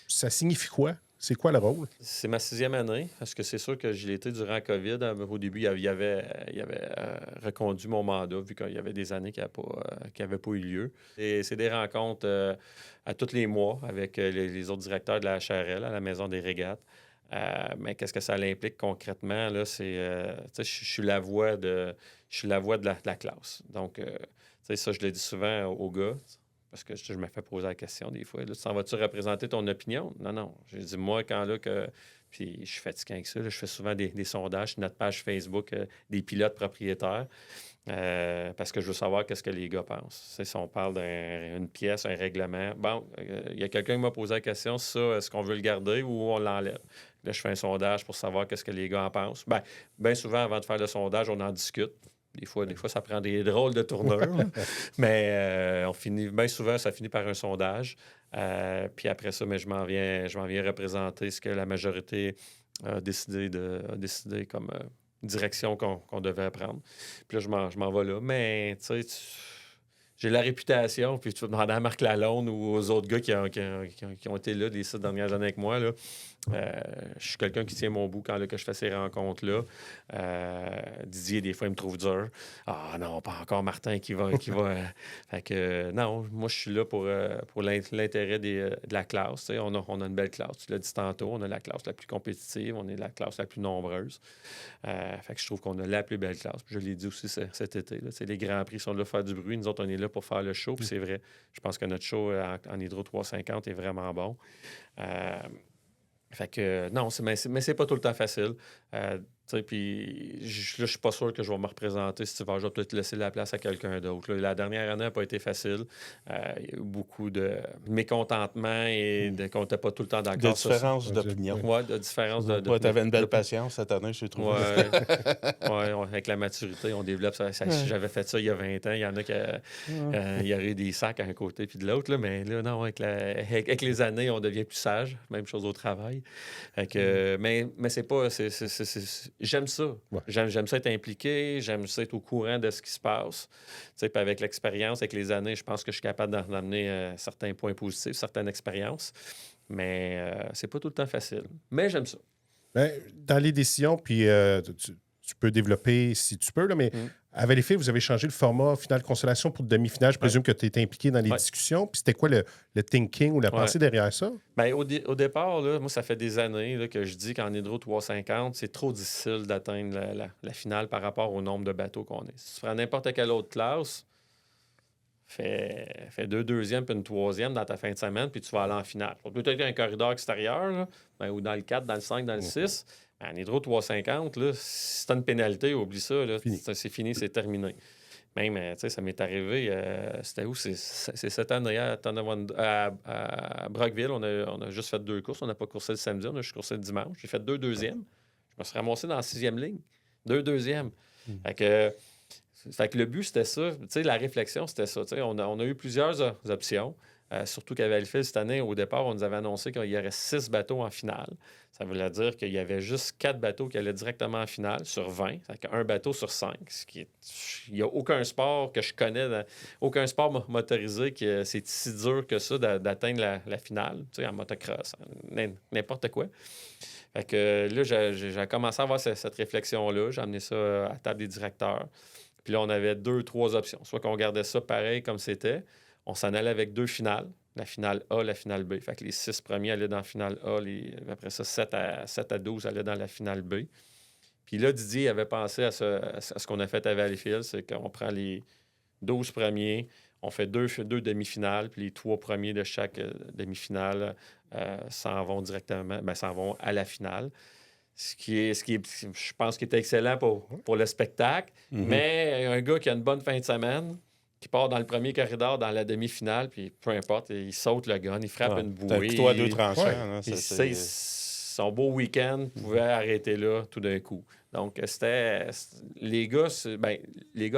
S1: Ça signifie quoi? C'est quoi le rôle?
S3: C'est ma 6e année, parce que c'est sûr que je l'ai été durant la COVID. Au début, il avait reconduit mon mandat, vu qu'il y avait des années qui n'avaient pas eu lieu. Et c'est des rencontres à tous les mois avec les autres directeurs de la HRL, à la Maison des régates. Mais qu'est-ce que ça implique concrètement? Là, je suis la voix de la classe. Donc, ça, je le dis souvent aux gars. Parce que je me fais poser la question des fois. Là, tu s'en vas-tu représenter ton opinion? Non. Je dis, moi, quand là, puis je suis fatigué avec ça, là, je fais souvent des sondages sur notre page Facebook des pilotes propriétaires parce que je veux savoir qu'est-ce que les gars pensent. Si on parle d'une pièce, un règlement, bon, il y a quelqu'un qui m'a posé la question, ça, est-ce qu'on veut le garder ou on l'enlève? Là, je fais un sondage pour savoir qu'est-ce que les gars en pensent. Bien souvent, avant de faire le sondage, on en discute. Des fois, ça prend des drôles de tournures. Mais bien souvent, ça finit par un sondage. Puis après ça, mais je m'en viens représenter ce que la majorité a décidé comme direction qu'on devait prendre. Puis là, je m'en vais là. Mais tu sais, j'ai la réputation, puis tu vas demander à Marc Lalonde ou aux autres gars qui ont été là les 6 dernières années avec moi, là. Je suis quelqu'un qui tient mon bout quand que je fais ces rencontres-là. Didier, des fois, il me trouve dur. Ah non, pas encore Martin qui va. Fait que non, moi, je suis là pour l'intérêt de la classe. On a une belle classe. Tu l'as dit tantôt, on a la classe la plus compétitive, on est la classe la plus nombreuse. Fait que je trouve qu'on a la plus belle classe. Puis je l'ai dit aussi cet été. Là. Les Grands Prix sont là pour faire du bruit. Nous autres, on est là pour faire le show. Puis c'est vrai. Je pense que notre show en Hydro 350 est vraiment bon. Fait que non, mais c'est pas tout le temps facile. Puis je suis pas sûr que je vais me représenter cet hiver. Je vais peut-être laisser la place à quelqu'un d'autre. La dernière année n'a pas été facile. Il y a eu beaucoup de mécontentement et qu'on n'était pas tout le temps d'accord.
S2: De différences d'opinion.
S3: Oui, de différences d'opinion.
S2: Tu avais une belle patience cette année, je trouve.
S3: Oui, avec la maturité, on développe ça. Si j'avais fait ça il y a 20 ans, il y en a qui il y aurait des sacs à un côté puis de l'autre. Là, mais là, non, avec les années, on devient plus sage. Même chose au travail. Fait que, mais c'est pas... J'aime ça. Ouais. J'aime ça être impliqué, j'aime ça être au courant de ce qui se passe. Puis avec l'expérience, avec les années, je pense que je suis capable d'amener certains points positifs, certaines expériences. Mais c'est pas tout le temps facile. Mais j'aime ça.
S1: Bien, dans les décisions, puis tu peux développer si tu peux, là, mais à Valleyfield, vous avez changé le format finale consolation pour demi-finale. Je présume que tu étais impliqué dans les discussions. Puis c'était quoi le thinking ou la pensée derrière ça?
S3: Bien, au départ, là, moi, ça fait des années là, que je dis qu'en Hydro 350, c'est trop difficile d'atteindre la finale par rapport au nombre de bateaux qu'on est. Si tu prends n'importe quelle autre classe, fais 2 deuxièmes puis une troisième dans ta fin de semaine, puis tu vas aller en finale. Peut-être un corridor extérieur, là, ou dans le 4, dans le 5, dans le 6. En Hydro 350, là, si tu as une pénalité, oublie ça. Là, c'est fini, c'est terminé. Même, tu sais, ça m'est arrivé, c'était où? C'est cette année à Brockville. On a juste fait 2 courses. On n'a pas coursé le samedi, on a juste coursé le dimanche. J'ai fait 2 deuxièmes. Je me suis ramassé dans la 6e ligne. 2 deuxièmes. Fait que le but, c'était ça. Tu sais, la réflexion, c'était ça. Tu sais, on a eu plusieurs options. Surtout qu'à Valleyfield, cette année, au départ, on nous avait annoncé qu'il y aurait 6 bateaux en finale. Ça voulait dire qu'il y avait juste 4 bateaux qui allaient directement en finale sur 20. Un bateau sur 5. Il n'y a aucun sport que je connais, aucun sport motorisé que c'est si dur que ça d'atteindre la finale, tu sais, en motocross, n'importe quoi. Fait que là, j'ai commencé à avoir cette réflexion-là. J'ai amené ça à la table des directeurs. Puis là, on avait 2-3 options. Soit qu'on gardait ça pareil comme c'était. On s'en allait avec 2 finales. La finale A, la finale B. Fait que les 6 premiers allaient dans la finale A. Après ça, 7 à 12 allaient dans la finale B. Puis là, Didier avait pensé à ce qu'on a fait à Valleyfield. C'est qu'on prend les 12 premiers, on fait 2 demi-finales, puis les 3 premiers de chaque demi-finale s'en vont directement, s'en vont à la finale. Ce qui est, je pense, qui est excellent pour le spectacle. Mais un gars qui a une bonne fin de semaine, qui part dans le premier corridor, dans la demi-finale, puis peu importe, il saute le gun, il frappe une bouée.
S2: C'est un couteau à 2 tranchants.
S3: son beau week-end pouvait arrêter là tout d'un coup. Donc, les gars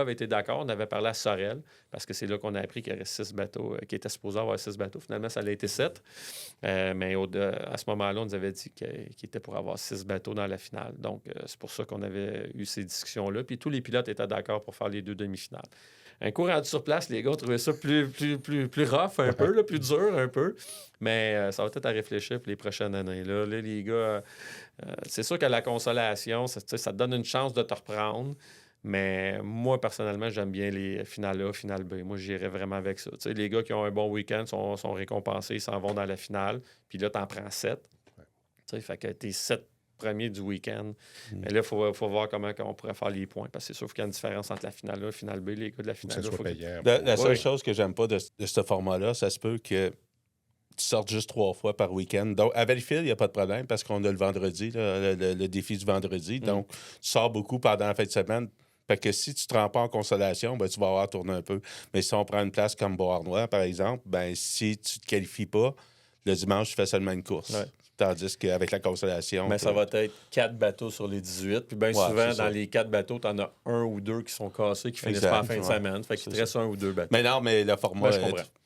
S3: avaient été d'accord. On avait parlé à Sorel, parce que c'est là qu'on a appris qu'il y avait 6 bateaux, qu'il était supposé avoir 6 bateaux. Finalement, ça a été 7. Mais à ce moment-là, on nous avait dit qu'il était pour avoir 6 bateaux dans la finale. Donc, c'est pour ça qu'on avait eu ces discussions-là. Puis tous les pilotes étaient d'accord pour faire les 2 demi-finales. Un coup rendu sur place, les gars ont trouvé ça plus rough un peu, là, plus dur un peu. Mais ça va peut-être à réfléchir pour les prochaines années. Là, les gars, c'est sûr que la consolation, ça te donne une chance de te reprendre. Mais moi, personnellement, j'aime bien les finales A, finale B. Moi, j'irais vraiment avec ça. T'sais, les gars qui ont un bon week-end sont récompensés, ils s'en vont dans la finale. Puis là, t'en prends 7. Fait que t'es 7 premiers du week-end. Mais là, il faut voir comment on pourrait faire les points. Parce que c'est sûr qu'il y a une différence entre la finale A et la finale B. Les gars de la finale A,
S2: La seule chose que j'aime pas de ce format-là, ça se peut que tu sortes juste 3 fois par week-end. Donc, à Valleyfield, il n'y a pas de problème parce qu'on a le vendredi, là, le défi du vendredi. Donc, tu sors beaucoup pendant la fin de semaine. Fait que si tu ne te rends pas en consolation, ben, tu vas avoir tourné un peu. Mais si on prend une place comme Beauharnois, par exemple, ben, si tu ne te qualifies pas, le dimanche, tu fais seulement une course.
S3: Ouais.
S2: Tandis qu'avec la consolation...
S3: Mais ça va être 4 bateaux sur les 18. Puis bien souvent, dans les 4 bateaux, tu en as 1 ou 2 qui sont cassés, qui finissent pas en fin de semaine. Fait qu'il te reste 1 ou 2 bateaux.
S2: Mais non, mais le format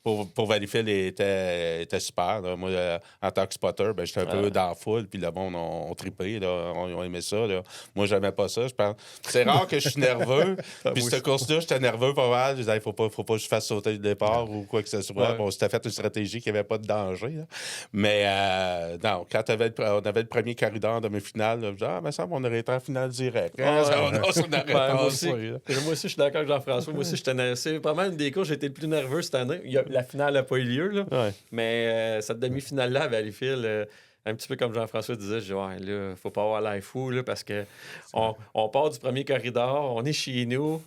S2: pour Valleyfield était super. Là. Moi, en tant que spotter, ben, j'étais un peu dans la foule, puis le monde, on tripé, là, on aimait ça. Là. Moi, j'aimais pas ça. Je pense... C'est rare que je suis nerveux. Puis cette course-là, j'étais nerveux pas mal. Je disais, il faut pas que je fasse sauter le départ ou quoi que ce soit. Bon, c'était fait une stratégie qu'il n'y avait pas de danger. Là. Mais non, quand on avait le premier corridor de mes finales, je disais, mais ça, on aurait été en finale direct. Moi
S3: aussi, je suis d'accord avec Jean-François. Moi aussi, c'est pas mal une des courses, j'ai été le plus nerveux cette année. La finale n'a pas eu lieu, là.
S2: Ouais.
S3: Mais cette demi-finale-là à Valleyfield, un petit peu comme Jean-François disait, je dis, ouais, là, faut pas avoir l'air fou, là, parce que on part du premier corridor, on est chez nous.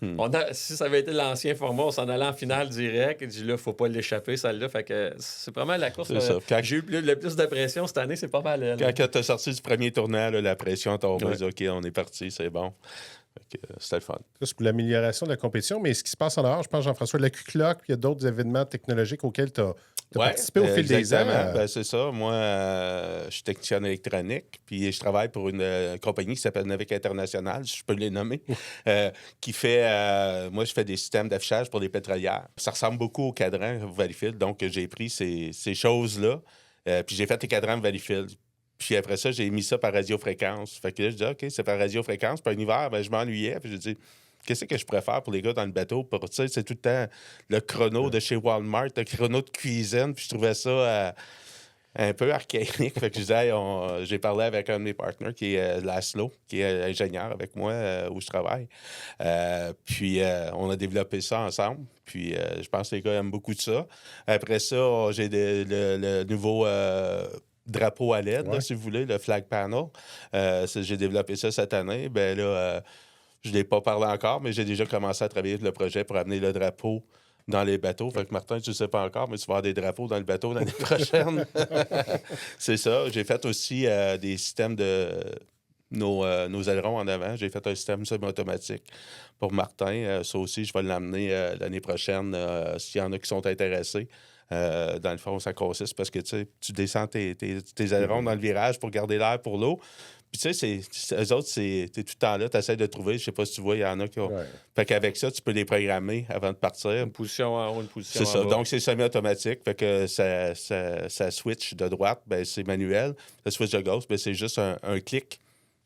S3: Si ça avait été l'ancien format, on s'en allait en finale direct. Et je dis, là, faut pas l'échapper, celle-là. Fait que c'est pas mal la course. J'ai eu le plus de pression cette année, c'est pas mal.
S2: Quand tu as sorti du premier tournant, là, la pression tombe. OK, on est parti, c'est bon. C'était le fun.
S1: Ça, c'est pour l'amélioration de la compétition. Mais ce qui se passe en dehors, je pense, Jean-François, de la QClock, puis il y a d'autres événements technologiques auxquels tu as participé au fil des ans.
S2: Ben, c'est ça. Moi, je suis technicien électronique, puis je travaille pour une compagnie qui s'appelle Navic International, je peux les nommer, qui fait... moi, je fais des systèmes d'affichage pour les pétrolières. Ça ressemble beaucoup au cadran Valleyfield, donc j'ai pris ces choses-là, puis j'ai fait les cadrans Valleyfield. Puis après ça, j'ai mis ça par radiofréquence. Fait que là, je dis, OK, c'est par radiofréquence. Puis un hiver, ben, je m'ennuyais. Puis je dis, qu'est-ce que je préfère pour les gars dans le bateau? Tu sais, c'est tout le temps le chrono de chez Walmart, le chrono de cuisine. Puis je trouvais ça un peu archaïque. Fait que je disais, j'ai parlé avec un de mes partenaires qui est Laszlo, qui est ingénieur avec moi où je travaille. Puis on a développé ça ensemble. Puis je pense que les gars aiment beaucoup de ça. Après ça, j'ai le nouveau... drapeau à LED, là, si vous voulez, le flag panel. J'ai développé ça cette année. Ben là, je ne l'ai pas parlé encore, mais j'ai déjà commencé à travailler sur le projet pour amener le drapeau dans les bateaux. Fait que Martin, tu ne sais pas encore, mais tu vas avoir des drapeaux dans le bateau l'année prochaine. C'est ça. J'ai fait aussi des systèmes de nos ailerons en avant. J'ai fait un système semi-automatique pour Martin. Ça aussi, je vais l'amener l'année prochaine s'il y en a qui sont intéressés. Dans le fond, ça consiste parce que tu descends tes ailerons dans le virage pour garder l'air pour l'eau. Puis tu sais, eux autres, t'es tout le temps là, tu essaies de trouver, je sais pas si tu vois, il y en a qui ont... Ouais. Fait qu'avec ça, tu peux les programmer avant de partir.
S3: Une position en haut, une position en bas.
S2: C'est ça, donc c'est semi-automatique. Fait que ça switch de droite, ben c'est manuel. Ça switch de gauche, ben c'est juste un clic.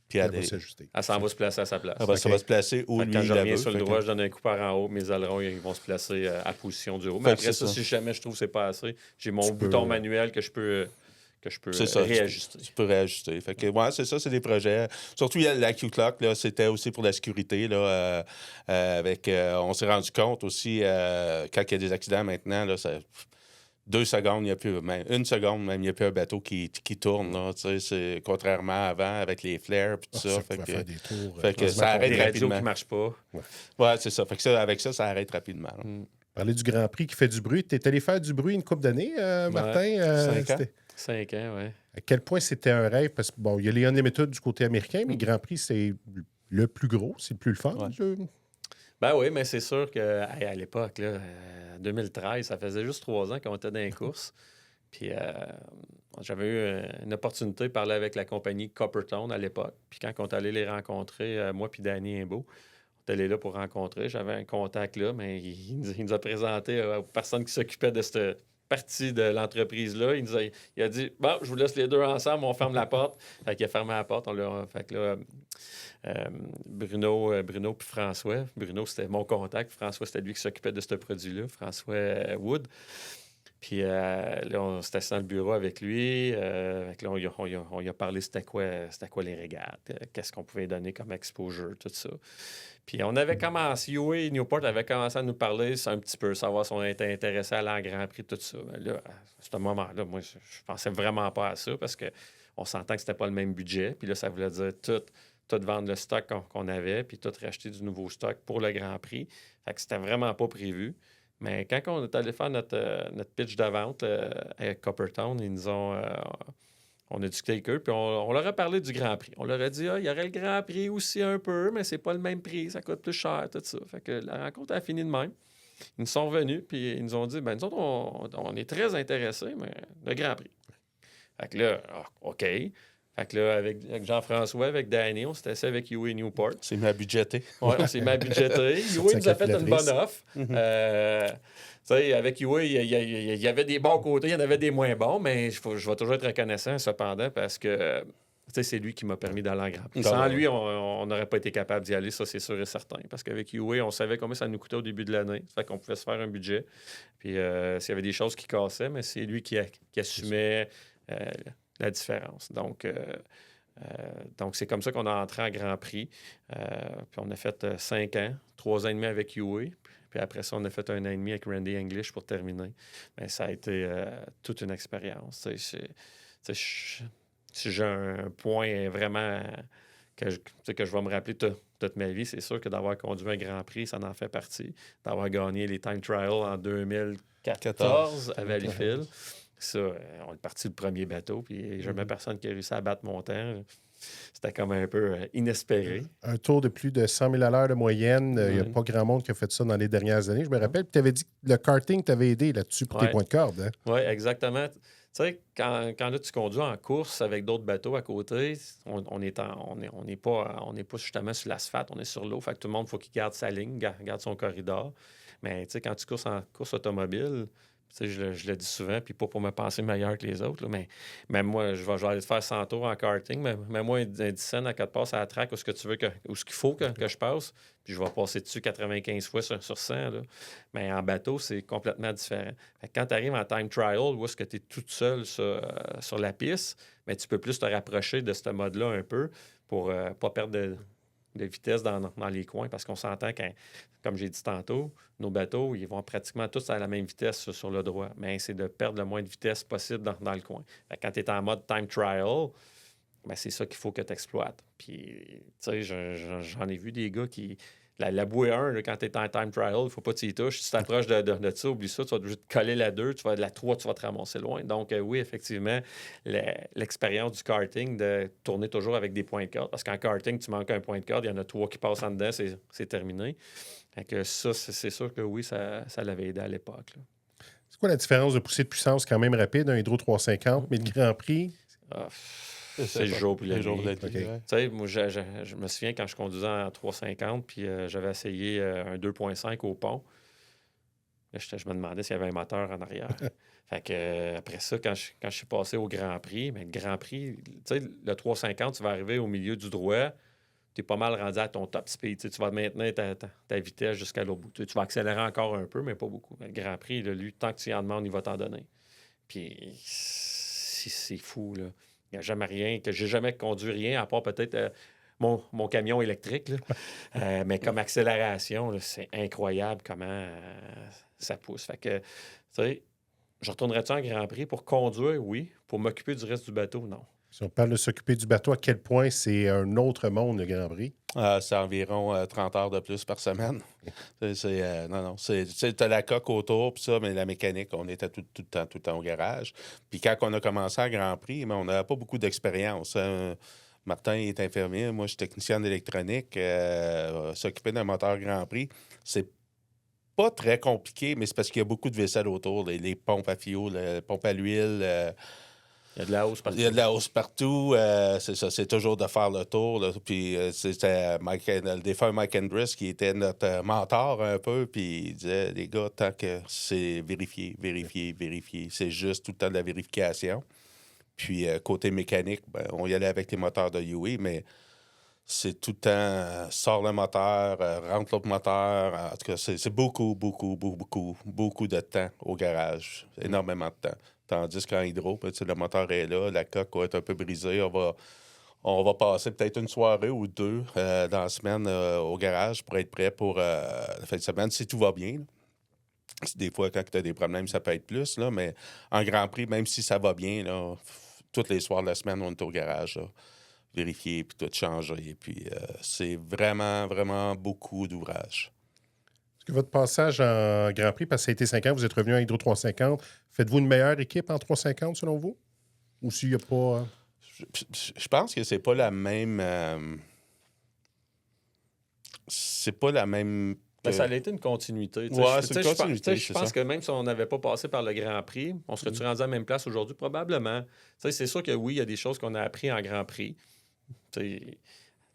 S2: Puis
S1: elle va s'ajuster.
S3: Elle s'en va se placer à sa place.
S2: Ça va se placer où lui,
S3: quand je reviens sur le droit, je donne un coup par en haut, mes ailerons ils vont se placer à position du haut. Mais après ça, si jamais je trouve que c'est pas assez, j'ai mon bouton manuel que je peux réajuster.
S2: Tu peux réajuster. Fait que, ouais, c'est ça, c'est des projets. Surtout, la Q-Clock, là, c'était aussi pour la sécurité. Là, on s'est rendu compte aussi, quand il y a des accidents maintenant, là, 2 secondes, il n'y a plus, même 1 seconde, même, il n'y a plus un bateau qui tourne. Là, c'est, contrairement à avant, avec les flares et tout ça.
S1: Fait que, faire des tours,
S2: fait que ça arrête
S3: des
S2: rapidement.
S3: radios qui ne marchent pas.
S2: Ouais, c'est ça. Fait que ça, avec ça arrête rapidement.
S1: Parler du Grand Prix qui fait du bruit. Tu es allé faire du bruit une couple d'années, Martin?
S2: 5 ans.
S3: 5 ans, oui.
S1: À quel point c'était un rêve? Parce que, bon, il y a les Unlimited du côté américain, mais le Grand Prix, c'est le plus gros, c'est le plus le fun.
S3: Ben oui, mais c'est sûr qu'à l'époque, là, 2013, ça faisait juste 3 ans qu'on était dans les courses. Puis j'avais eu une opportunité de parler avec la compagnie Coppertone à l'époque. Puis quand on est allé les rencontrer, moi puis Danny Imbeau, on est allé là pour rencontrer. J'avais un contact là, mais il nous a présenté aux personnes qui s'occupaient de cette partie de l'entreprise-là. Il a dit, bon, je vous laisse les deux ensemble, on ferme la porte. Fait qu'il a fermé la porte. Fait que là, Bruno puis François. Bruno, c'était mon contact. François, c'était lui qui s'occupait de ce produit-là. François Wood. Puis là, on s'était assis dans le bureau avec lui. Là, on y a parlé c'était quoi les régates, qu'est-ce qu'on pouvait donner comme exposure, tout ça. Puis on avait commencé, UA Newport avait commencé à nous parler un petit peu, savoir si on était intéressé à aller en Grand Prix, tout ça. Mais là, à ce moment-là, moi, je pensais vraiment pas à ça parce qu'on s'entend que c'était pas le même budget. Puis là, ça voulait dire tout vendre le stock qu'on avait, puis tout racheter du nouveau stock pour le Grand Prix. Fait que c'était vraiment pas prévu. Mais quand on est allé faire notre pitch de vente avec Coppertone, ils nous ont... on a discuté avec eux, puis on leur a parlé du Grand Prix. On leur a dit, il y aurait le Grand Prix aussi un peu, mais c'est pas le même prix, ça coûte plus cher, tout ça. Fait que la rencontre a fini de même. Ils nous sont venus, puis ils nous ont dit, nous autres, on est très intéressés, mais le Grand Prix. Fait que là, OK. Fait que là, avec Jean-François, avec Danny, on s'était assis avec UA Newport.
S2: C'est ma budgété.
S3: Oui, on s'est mis à budgéter. UA nous a fait une bonne offre. Avec UA, il y avait des bons côtés, il y en avait des moins bons, mais je vais toujours être reconnaissant, cependant, parce que c'est lui qui m'a permis d'aller en Grand Prix. Sans lui, on n'aurait pas été capable d'y aller, ça, c'est sûr et certain. Parce qu'avec UA, on savait combien ça nous coûtait au début de l'année. Ça fait qu'on pouvait se faire un budget. Puis s'il y avait des choses qui cassaient, mais c'est lui qui assumait la différence. Donc, c'est comme ça qu'on a entré en Grand Prix. Puis on a fait 5 ans, 3 ans et demi avec UA. Puis après ça, on a fait 1 an et demi avec Randy English pour terminer. Mais ça a été toute une expérience. Si j'ai un point vraiment que je vais me rappeler toute ma vie, c'est sûr que d'avoir conduit un Grand Prix, ça en fait partie. D'avoir gagné les Time Trials en 2014 à Valleyfield. Ça, on est parti le premier bateau, puis il n'y a jamais personne qui a réussi à battre mon temps. C'était comme un peu inespéré.
S1: Un tour de plus de 100 000 à l'heure de moyenne. Il n'y a pas grand monde qui a fait ça dans les dernières années. Je me rappelle, tu avais dit que le karting t'avait aidé là-dessus pour tes points de corde. Hein?
S3: Oui, exactement. Tu sais, quand là, tu conduis en course avec d'autres bateaux à côté, on n'est pas justement sur l'asphalte, on est sur l'eau. Fait que tout le monde, il faut qu'il garde sa ligne, garde son corridor. Mais tu sais, quand tu courses en course automobile, je le dis souvent, puis pas pour me penser meilleur que les autres, là, mais même moi, je vais aller te faire 100 tours en karting, mais moi, un 10 cents à 4 passes à la track, où ce qu'il faut que je passe, puis je vais passer dessus 95 fois sur 100. Là. Mais en bateau, c'est complètement différent. Fait que quand tu arrives en time trial, où est-ce que tu es tout seul sur la piste, mais tu peux plus te rapprocher de ce mode-là un peu pour pas perdre de vitesse dans les coins, parce qu'on s'entend que, comme j'ai dit tantôt, nos bateaux, ils vont pratiquement tous à la même vitesse sur le droit, mais c'est de perdre le moins de vitesse possible dans le coin. Fait que quand tu es en mode time trial, c'est ça qu'il faut que tu exploites. Puis, tu sais, j'en ai vu des gars qui... La bouée 1, là, quand tu es en time trial, il ne faut pas que tu y touches. Si tu t'approches de ça, oublie ça, tu vas te coller la 2, la 3, tu vas te ramasser loin. Donc, oui, effectivement, l'expérience du karting, de tourner toujours avec des points de corde. Parce qu'en karting, tu manques un point de corde, il y en a 3 qui passent en dedans, c'est terminé. Fait que ça, c'est sûr que oui, ça l'avait aidé à l'époque. Là.
S1: C'est quoi la différence de poussée de puissance quand même rapide, un Hydro 350, mais le Grand Prix?
S3: C'est le jour pour la nuit.
S1: Okay.
S3: Tu sais, moi, je me souviens quand je conduisais en 350, puis j'avais essayé un 2.5 au pont. Là, je me demandais s'il y avait un moteur en arrière. Fait que après ça, quand je suis passé au Grand Prix, mais le Grand Prix, tu sais, le 350, tu vas arriver au milieu du droit, tu es pas mal rendu à ton top speed. Tu vas maintenir ta vitesse jusqu'à l'autre bout. Tu vas accélérer encore un peu, mais pas beaucoup. Mais le Grand Prix, là, lui, tant que tu en demandes, il va t'en donner. Puis c'est fou, là. Il n'y a jamais rien, que j'ai jamais conduit rien, à part peut-être mon camion électrique. Là. Mais comme accélération, là, c'est incroyable comment ça pousse. Fait que, tu sais, je retournerais-tu en Grand Prix pour conduire? Oui. Pour m'occuper du reste du bateau? Non.
S1: Si on parle de s'occuper du bateau, à quel point c'est un autre monde, le Grand Prix?
S2: C'est environ 30 heures de plus par semaine. Tu as la coque autour, puis ça, mais la mécanique, on était tout le temps au garage. Puis quand on a commencé à Grand Prix, on n'avait pas beaucoup d'expérience. Martin est infirmier, moi je suis technicien d'électronique. S'occuper d'un moteur Grand Prix, c'est pas très compliqué, mais c'est parce qu'il y a beaucoup de vaisselle autour, les pompes à fioul, les pompes à l'huile.
S3: Il y a de la hausse partout.
S2: Il y a de la hausse partout. C'est ça, c'est toujours de faire le tour. Là. Puis c'était le défunt Mike Andrus qui était notre mentor un peu. Puis il disait, les gars, tant que c'est vérifier, c'est juste tout le temps de la vérification. Puis côté mécanique, on y allait avec les moteurs de UE, mais c'est tout le temps sort le moteur, rentre l'autre moteur. En tout cas, c'est beaucoup de temps au garage. Énormément de temps. Tandis qu'en hydro, le moteur est là, la coque va être un peu brisée. On va passer peut-être une soirée ou deux dans la semaine au garage pour être prêt pour la fin de semaine, si tout va bien. Des fois, quand tu as des problèmes, ça peut être plus, là, mais en Grand Prix, même si ça va bien, là, tous les soirs de la semaine, on est au garage. Là. Vérifier, puis tout changer. Puis c'est vraiment beaucoup d'ouvrages.
S1: Est-ce que votre passage en Grand Prix, parce que ça a été 5 ans, vous êtes revenu en Hydro 350, faites-vous une meilleure équipe en 350 selon vous? Ou s'il n'y a pas...
S2: Je pense que c'est pas la même... c'est pas la même...
S3: Ça a été une continuité.
S2: Ouais, c'est une continuité,
S3: je pense que même si on n'avait pas passé par le Grand Prix, on serait-tu rendu à la même place aujourd'hui? Probablement. C'est sûr que oui, il y a des choses qu'on a appris en Grand Prix.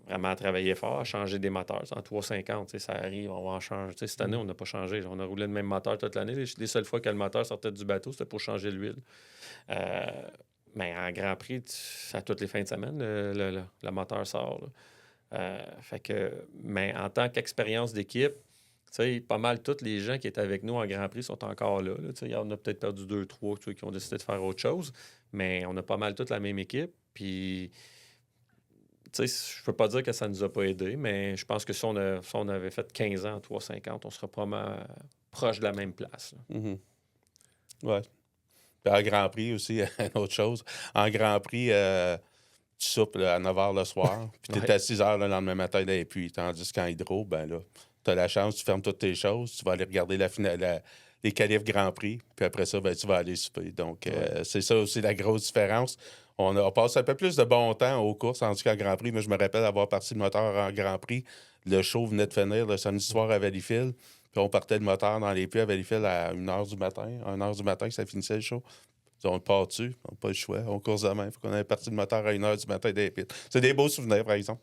S3: Vraiment travailler fort, changer des moteurs. En 350, ça arrive, on va en changer. Cette année, on n'a pas changé. On a roulé le même moteur toute l'année. Les seules fois que le moteur sortait du bateau, c'était pour changer l'huile. Mais en Grand Prix, à toutes les fins de semaine, le moteur sort. Fait que, mais en tant qu'expérience d'équipe, pas mal tous les gens qui étaient avec nous en Grand Prix sont encore là. Il y en a peut-être perdu 2-3 qui ont décidé de faire autre chose, mais on a pas mal toute la même équipe. Puis, je ne peux pas dire que ça ne nous a pas aidés, mais je pense que si on avait fait 15 ans en 350, on serait probablement proche de la même place.
S2: Mm-hmm. Oui. Puis en Grand Prix aussi, une autre chose. En Grand Prix, tu soupes à 9 h le soir, puis tu es à 6 h le lendemain matin dans les puits. Tandis qu'en hydro, ben là, tu as la chance, tu fermes toutes tes choses, tu vas aller regarder les qualifs Grand Prix, puis après ça, ben, tu vas aller souper. Donc, c'est ça aussi la grosse différence. On passe un peu plus de bon temps aux courses, tandis qu'en Grand Prix, moi, je me rappelle avoir parti le moteur en Grand Prix. Le show venait de finir le samedi soir à Valleyfield, puis on partait le moteur dans les puits à Valleyfield à 1 h du matin. 1 h du matin, ça finissait le show. On part dessus, on n'a pas le choix, on course demain. Il faut qu'on ait parti le moteur à 1 h du matin des pits. C'est des beaux souvenirs, par exemple.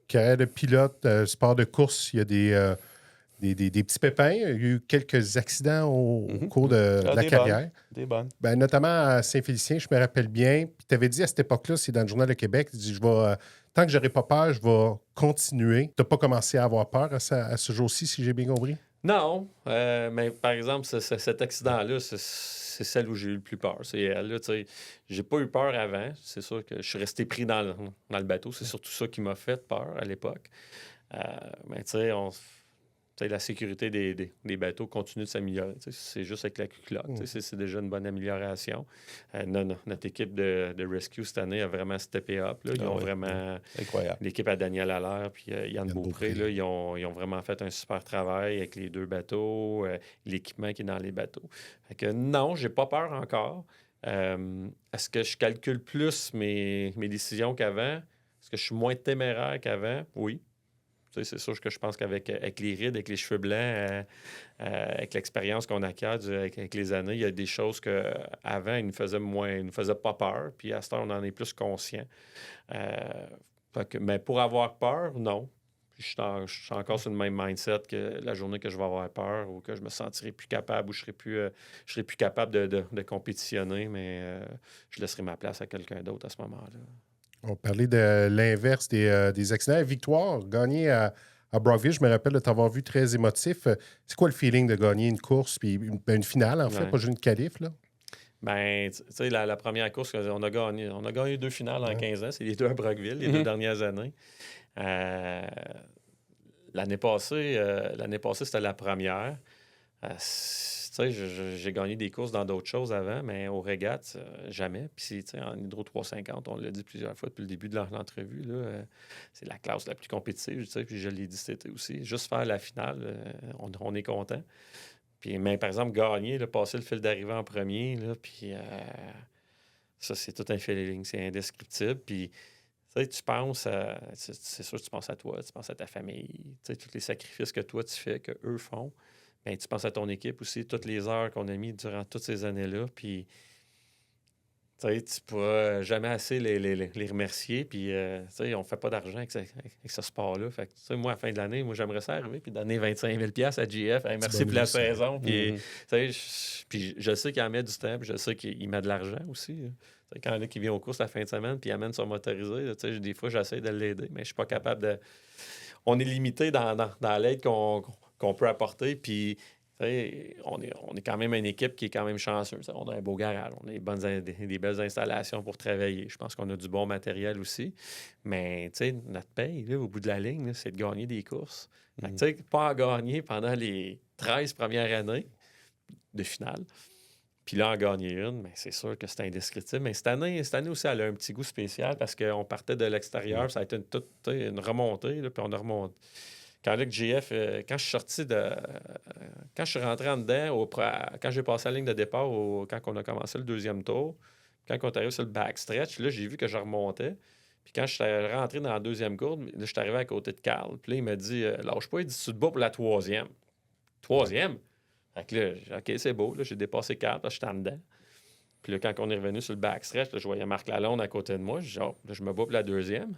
S1: Carrière de pilote, sport de course, il y a des petits pépins. Il y a eu quelques accidents au cours de la carrière.
S2: Des bonnes.
S1: Ben, notamment à Saint-Félicien, je me rappelle bien. Puis tu avais dit à cette époque-là, c'est dans le Journal de Québec, tu dis, tant que j'aurai pas peur, je vais continuer. Tu n'as pas commencé à avoir peur à ce jour-ci, si j'ai bien compris?
S3: Non, mais par exemple, cet accident-là, c'est celle où j'ai eu le plus peur. C'est elle. J'ai pas eu peur avant. C'est sûr que je suis resté pris dans le bateau. C'est surtout ça qui m'a fait peur à l'époque. Mais tu sais, la sécurité des bateaux continue de s'améliorer. C'est juste avec la culotte. C'est déjà une bonne amélioration. Notre équipe de rescue cette année a vraiment steppé up. Là. Ils ont vraiment...
S2: Incroyable.
S3: L'équipe à Daniel Allaire puis Yann Beaupré, là, ils ont vraiment fait un super travail avec les 2 bateaux, l'équipement qui est dans les bateaux. Fait que non, j'ai pas peur encore. Est-ce que je calcule plus mes décisions qu'avant? Est-ce que je suis moins téméraire qu'avant? Oui. C'est sûr que je pense qu'avec les rides, avec les cheveux blancs, avec l'expérience qu'on acquiert avec les années, il y a des choses qu'avant, ils nous faisaient pas peur. Puis à ce temps, on en est plus conscient. Mais pour avoir peur, non. Je suis encore sur le même mindset que la journée que je vais avoir peur ou que je me sentirai plus capable ou je serai plus capable de compétitionner, mais je laisserai ma place à quelqu'un d'autre à ce moment-là.
S1: On parlait de l'inverse des accidents. Victoire, gagner à Brockville, je me rappelle de t'avoir vu très émotif. C'est quoi le feeling de gagner une course, puis une finale, en fait, pas juste une qualif, là?
S3: Ben, tu sais, la première course, on a gagné 2 finales en 15 ans. C'est les 2 à Brockville, les 2 dernières années. L'année passée, c'était la première. Tu sais, j'ai gagné des courses dans d'autres choses avant, mais au régate, jamais. Puis, tu sais, en Hydro 350, on l'a dit plusieurs fois depuis le début de l'entrevue, là, c'est la classe la plus compétitive, tu sais, puis je l'ai dit cet été aussi. Juste faire la finale, on est content. Puis, mais par exemple, gagner, là, passer le fil d'arrivée en premier, là, puis ça, c'est tout un feeling, c'est indescriptible. Puis, tu penses à... C'est sûr que tu penses à toi, tu penses à ta famille, tous les sacrifices que toi, tu fais, qu'eux font. Bien, tu penses à ton équipe aussi, toutes les heures qu'on a mis durant toutes ces années-là, puis... Tu ne pourras jamais assez les remercier. Puis, on ne fait pas d'argent avec ce sport-là. Fait que, moi, à la fin de l'année, moi, j'aimerais ça arriver puis donner 25 000 $ à GF. Hey, merci pour la saison. Puis, puis je sais qu'il en met du temps. Puis je sais qu'il met de l'argent aussi. Quand il y en a qui vient aux courses la fin de semaine puis il amène son motorisé, là, des fois, j'essaie de l'aider, mais je ne suis pas capable de... On est limité dans l'aide qu'on peut apporter. Puis... On est quand même une équipe qui est quand même chanceuse. On a un beau garage, on a des belles installations pour travailler. Je pense qu'on a du bon matériel aussi. Mais notre paye, là, au bout de la ligne, là, c'est de gagner des courses. Pas à gagner pendant les 13 premières années de finale. Puis là, en gagner une, mais c'est sûr que c'est indescriptible. Mais cette année aussi, elle a un petit goût spécial parce qu'on partait de l'extérieur. Ça a été une remontée, là, puis on a remonté. Quand GF, quand je suis sorti de. Quand je suis rentré en dedans, quand j'ai passé la ligne de départ, quand on a commencé le deuxième tour, quand on est arrivé sur le backstretch, là, j'ai vu que je remontais. Puis quand je suis rentré dans la deuxième courbe, là, je suis arrivé à côté de Carl. Puis là, il m'a dit lâche pas, il dit tu te bats pour la troisième. Troisième? Fait que là, OK, c'est beau. Là, j'ai dépassé Carl, là, j'étais en dedans. Puis là, quand on est revenu sur le backstretch, là, je voyais Marc Lalonde à côté de moi. Je dis, là, je me bats pour la deuxième.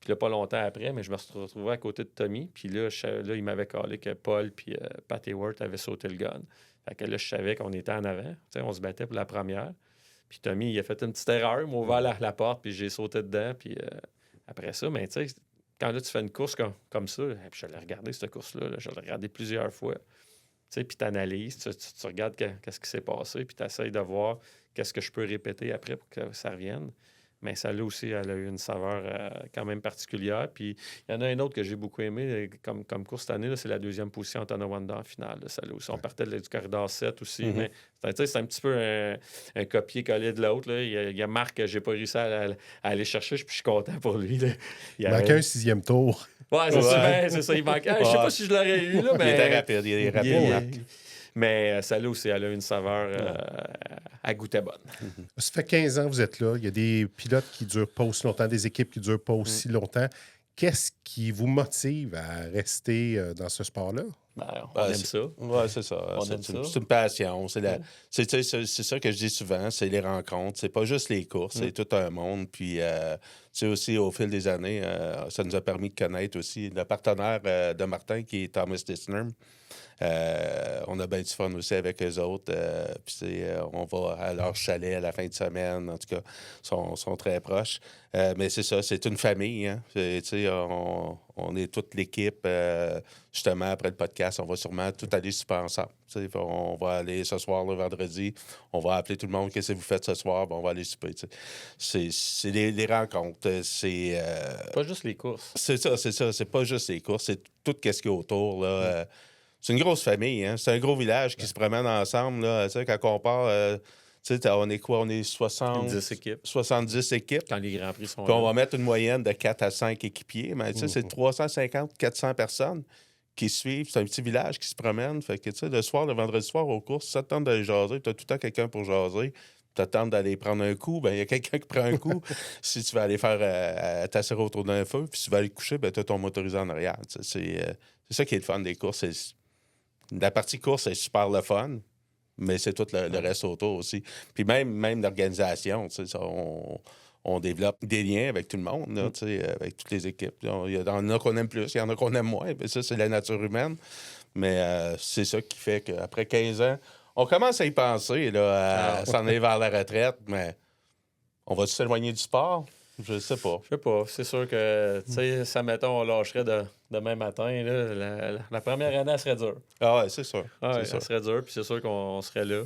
S3: Puis là, pas longtemps après, mais je me suis retrouvé à côté de Tommy. Puis là, il m'avait calé que Paul puis Pat Hayward avaient sauté le gun. Fait que là, je savais qu'on était en avant. On se battait pour la première. Puis Tommy, il a fait une petite erreur. Il m'a ouvert la porte, puis j'ai sauté dedans. Puis après ça, mais tu sais, quand là, tu fais une course comme ça, puis je l'ai regardé, cette course-là. Là, je l'ai regardé plusieurs fois. Puis tu analyses, tu regardes qu'est-ce qui s'est passé, puis tu essaies de voir qu'est-ce que je peux répéter après pour que ça revienne. Mais celle-là aussi, elle a eu une saveur quand même particulière. Puis il y en a un autre que j'ai beaucoup aimé comme course cette année, là, c'est la deuxième position en Tonawanda en finale. Celle-là aussi. On partait du corridor 7 aussi. Mais c'est un petit peu un copier-coller de l'autre. Là. Il y a Marc que j'ai pas réussi à aller chercher. Puis je suis content pour lui. Là.
S1: Il manquait un 6e tour.
S3: Ouais, c'est ça. Il manquait. Je sais pas si je l'aurais eu. Là, mais...
S2: Il était rapide. Il est rapide, Marc.
S3: Mais celle-là aussi, elle a une saveur à goûter bonne.
S1: Ça fait 15 ans que vous êtes là. Il y a des pilotes qui ne durent pas aussi longtemps, des équipes qui ne durent pas aussi longtemps. Qu'est-ce qui vous motive à rester dans ce sport-là?
S3: On aime ça.
S2: Oui, c'est ça. C'est une passion. C'est ça que je dis souvent, c'est les rencontres. C'est pas juste les courses, c'est tout un monde. Puis, aussi, au fil des années, ça nous a permis de connaître aussi le partenaire de Martin, qui est Thomas Dissner. On a bien du fun aussi avec eux autres. Puis on va à leur chalet à la fin de semaine. En tout cas, ils sont très proches. Mais c'est ça, c'est une famille. Hein? On est toute l'équipe. Justement, après le podcast, on va sûrement tout aller super ensemble. On va aller ce soir, le vendredi. On va appeler tout le monde. Qu'est-ce que vous faites ce soir? On va aller souper. C'est les rencontres. C'est
S3: pas juste les courses.
S2: C'est ça. C'est pas juste les courses. C'est tout ce qu'il y a autour. Là. C'est une grosse famille, hein? C'est un gros village qui se promène ensemble. Là. Quand on part, on est quoi? On est 70 équipes.
S3: Quand les Grands Prix sont
S2: puis on va mettre une moyenne de 4 à 5 équipiers. Mais c'est 350-400 personnes qui suivent. C'est un petit village qui se promène. Fait que, le soir, le vendredi soir, aux courses, ça te tente d'aller jaser. Tu as tout le temps quelqu'un pour jaser. Tu tentes d'aller prendre un coup, ben il y a quelqu'un qui prend un coup. Si tu vas aller faire t'asseoir autour d'un feu, puis si tu vas aller te coucher, ben tu as ton motorisé en arrière. C'est ça qui est le fun des courses. La partie course, c'est super le fun, mais c'est tout le reste autour aussi. Puis même l'organisation, on développe des liens avec tout le monde, là, avec toutes les équipes. Il y en a qu'on aime plus, il y en a qu'on aime moins. Mais ça, c'est la nature humaine. Mais c'est ça qui fait qu'après 15 ans, on commence à y penser, là, à s'en aller vers la retraite, mais on va s'éloigner du sport? Je sais pas.
S3: C'est sûr que, ça, mettons, on lâcherait demain matin. Là, la première année, elle serait dure.
S2: Ah ouais, c'est sûr.
S3: Elle serait dure, puis c'est sûr qu'on serait là.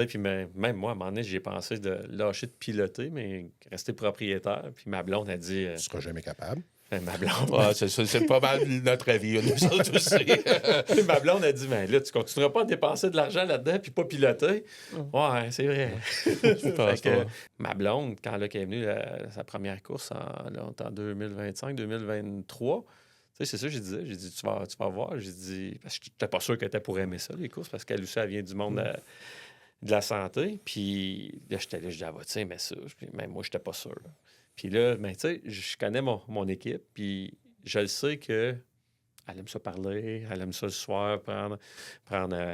S3: Puis même moi, à un moment donné, j'ai pensé de lâcher de piloter, mais rester propriétaire. Puis ma blonde a dit...
S1: Tu seras jamais capable.
S3: Ma blonde...
S2: c'est pas mal notre avis, nous autres aussi.
S3: Ma blonde a dit, là, tu continueras pas à dépenser de l'argent là-dedans puis pas piloter. Ouais, c'est vrai. Ma blonde, quand elle est venue sa première course en 2025-2023, c'est ça que je disais. J'ai dit, tu vas voir. J'ai dit, parce que j'étais pas sûr qu'elle était pour aimer ça, les courses, parce qu'elle aussi, elle vient du monde de la santé. Puis là, j'étais là, je dis, mais ça. Puis même moi, j'étais pas sûr. Puis là, ben, tu sais, je connais mon équipe, puis je le sais que elle aime ça parler, elle aime ça le soir, prendre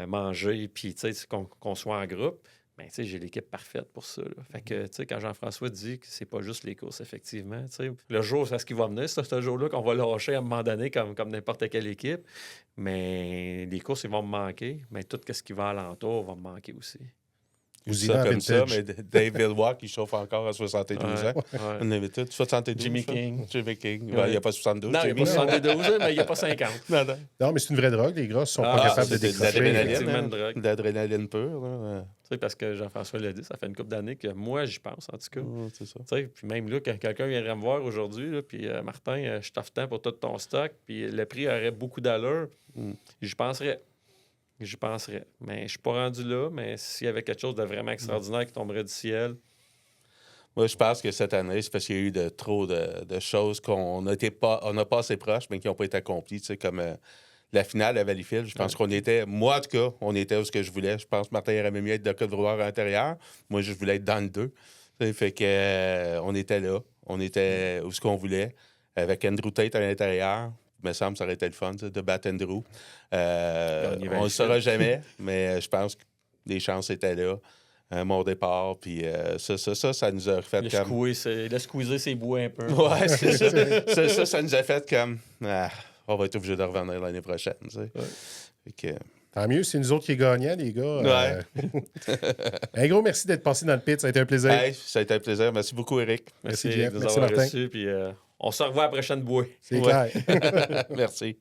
S3: manger, puis tu sais, qu'on soit en groupe. Ben, tu sais, j'ai l'équipe parfaite pour ça. Là. Fait que, tu sais, quand Jean-François dit que c'est pas juste les courses, effectivement, tu sais, le jour, c'est ce qui va venir, c'est ce jour-là qu'on va lâcher à un moment donné, comme n'importe quelle équipe. Mais les courses, ils vont me manquer. Mais tout ce qui va alentour va me manquer aussi.
S1: Vous y
S2: Ça
S1: allez en
S2: comme ça,
S1: vintage.
S2: mais Dave Villebois qui chauffe encore à 72 ans.
S3: Ouais.
S2: On avait tout. 72,
S3: Jimmy
S2: ça?
S3: King.
S2: Jimmy King.
S3: Ouais.
S2: Il n'y a pas 72.
S3: Non, il n'y a
S2: Jimmy.
S3: pas 72, mais il n'y a pas 50.
S2: Non, non.
S1: Non, mais c'est une vraie drogue. Les gars sont pas
S3: Ah,
S1: capables de
S2: c'est de
S1: décrocher.
S2: l'adrénaline.
S3: Effectivement,
S2: hein.
S3: une drogue.
S2: De l'adrénaline pure. Là.
S3: Tu sais, parce que Jean-François l'a dit, ça fait une couple d'années que moi, j'y pense, en tout cas.
S2: C'est ça.
S3: Tu sais, puis même là, quand quelqu'un viendrait me voir aujourd'hui, là, puis Martin, je t'offre tant pour tout ton stock, puis le prix aurait beaucoup d'allure, j'y penserais. J'y penserais. Mais je suis pas rendu là, mais s'il y avait quelque chose de vraiment extraordinaire qui tomberait du ciel.
S2: Moi, je pense que cette année, c'est parce qu'il y a eu trop de choses qu'on n'a pas assez proches, mais qui n'ont pas été accomplies. Tu sais, comme la finale à Valleyfield, je pense qu'on était, moi en tout cas, on était où ce que je voulais. Je pense que Martin aurait mieux être de Côte d'Ivoire à l'intérieur. Moi, je voulais être dans le 2. Tu sais, fait que on était là. On était où ce qu'on voulait. Avec Andrew Tate à l'intérieur. Il me semble que ça aurait été le fun, ça, de battre Andrew. On ne le saura jamais, mais je pense que les chances étaient là. Mon départ, puis ça nous a fait comme...
S3: Il a squeezé ses bouts un peu.
S2: Ouais, c'est ça. Ça nous a fait comme... on va être obligé de revenir l'année prochaine, tu sais.
S3: Ouais.
S2: Fait que...
S1: Tant mieux, c'est nous autres qui gagnons, les gars.
S2: Ouais.
S1: Un gros merci d'être passé dans le pit. Ça a été un plaisir.
S2: Hey, ça a été un plaisir. Merci beaucoup, Eric.
S1: Merci,
S3: Jeff.
S1: Jeff.
S3: De nous
S1: Merci,
S3: avoir
S1: Martin.
S3: reçus, puis on se revoit à la prochaine bouée.
S1: C'est
S2: Ouais.
S1: clair.
S2: Merci.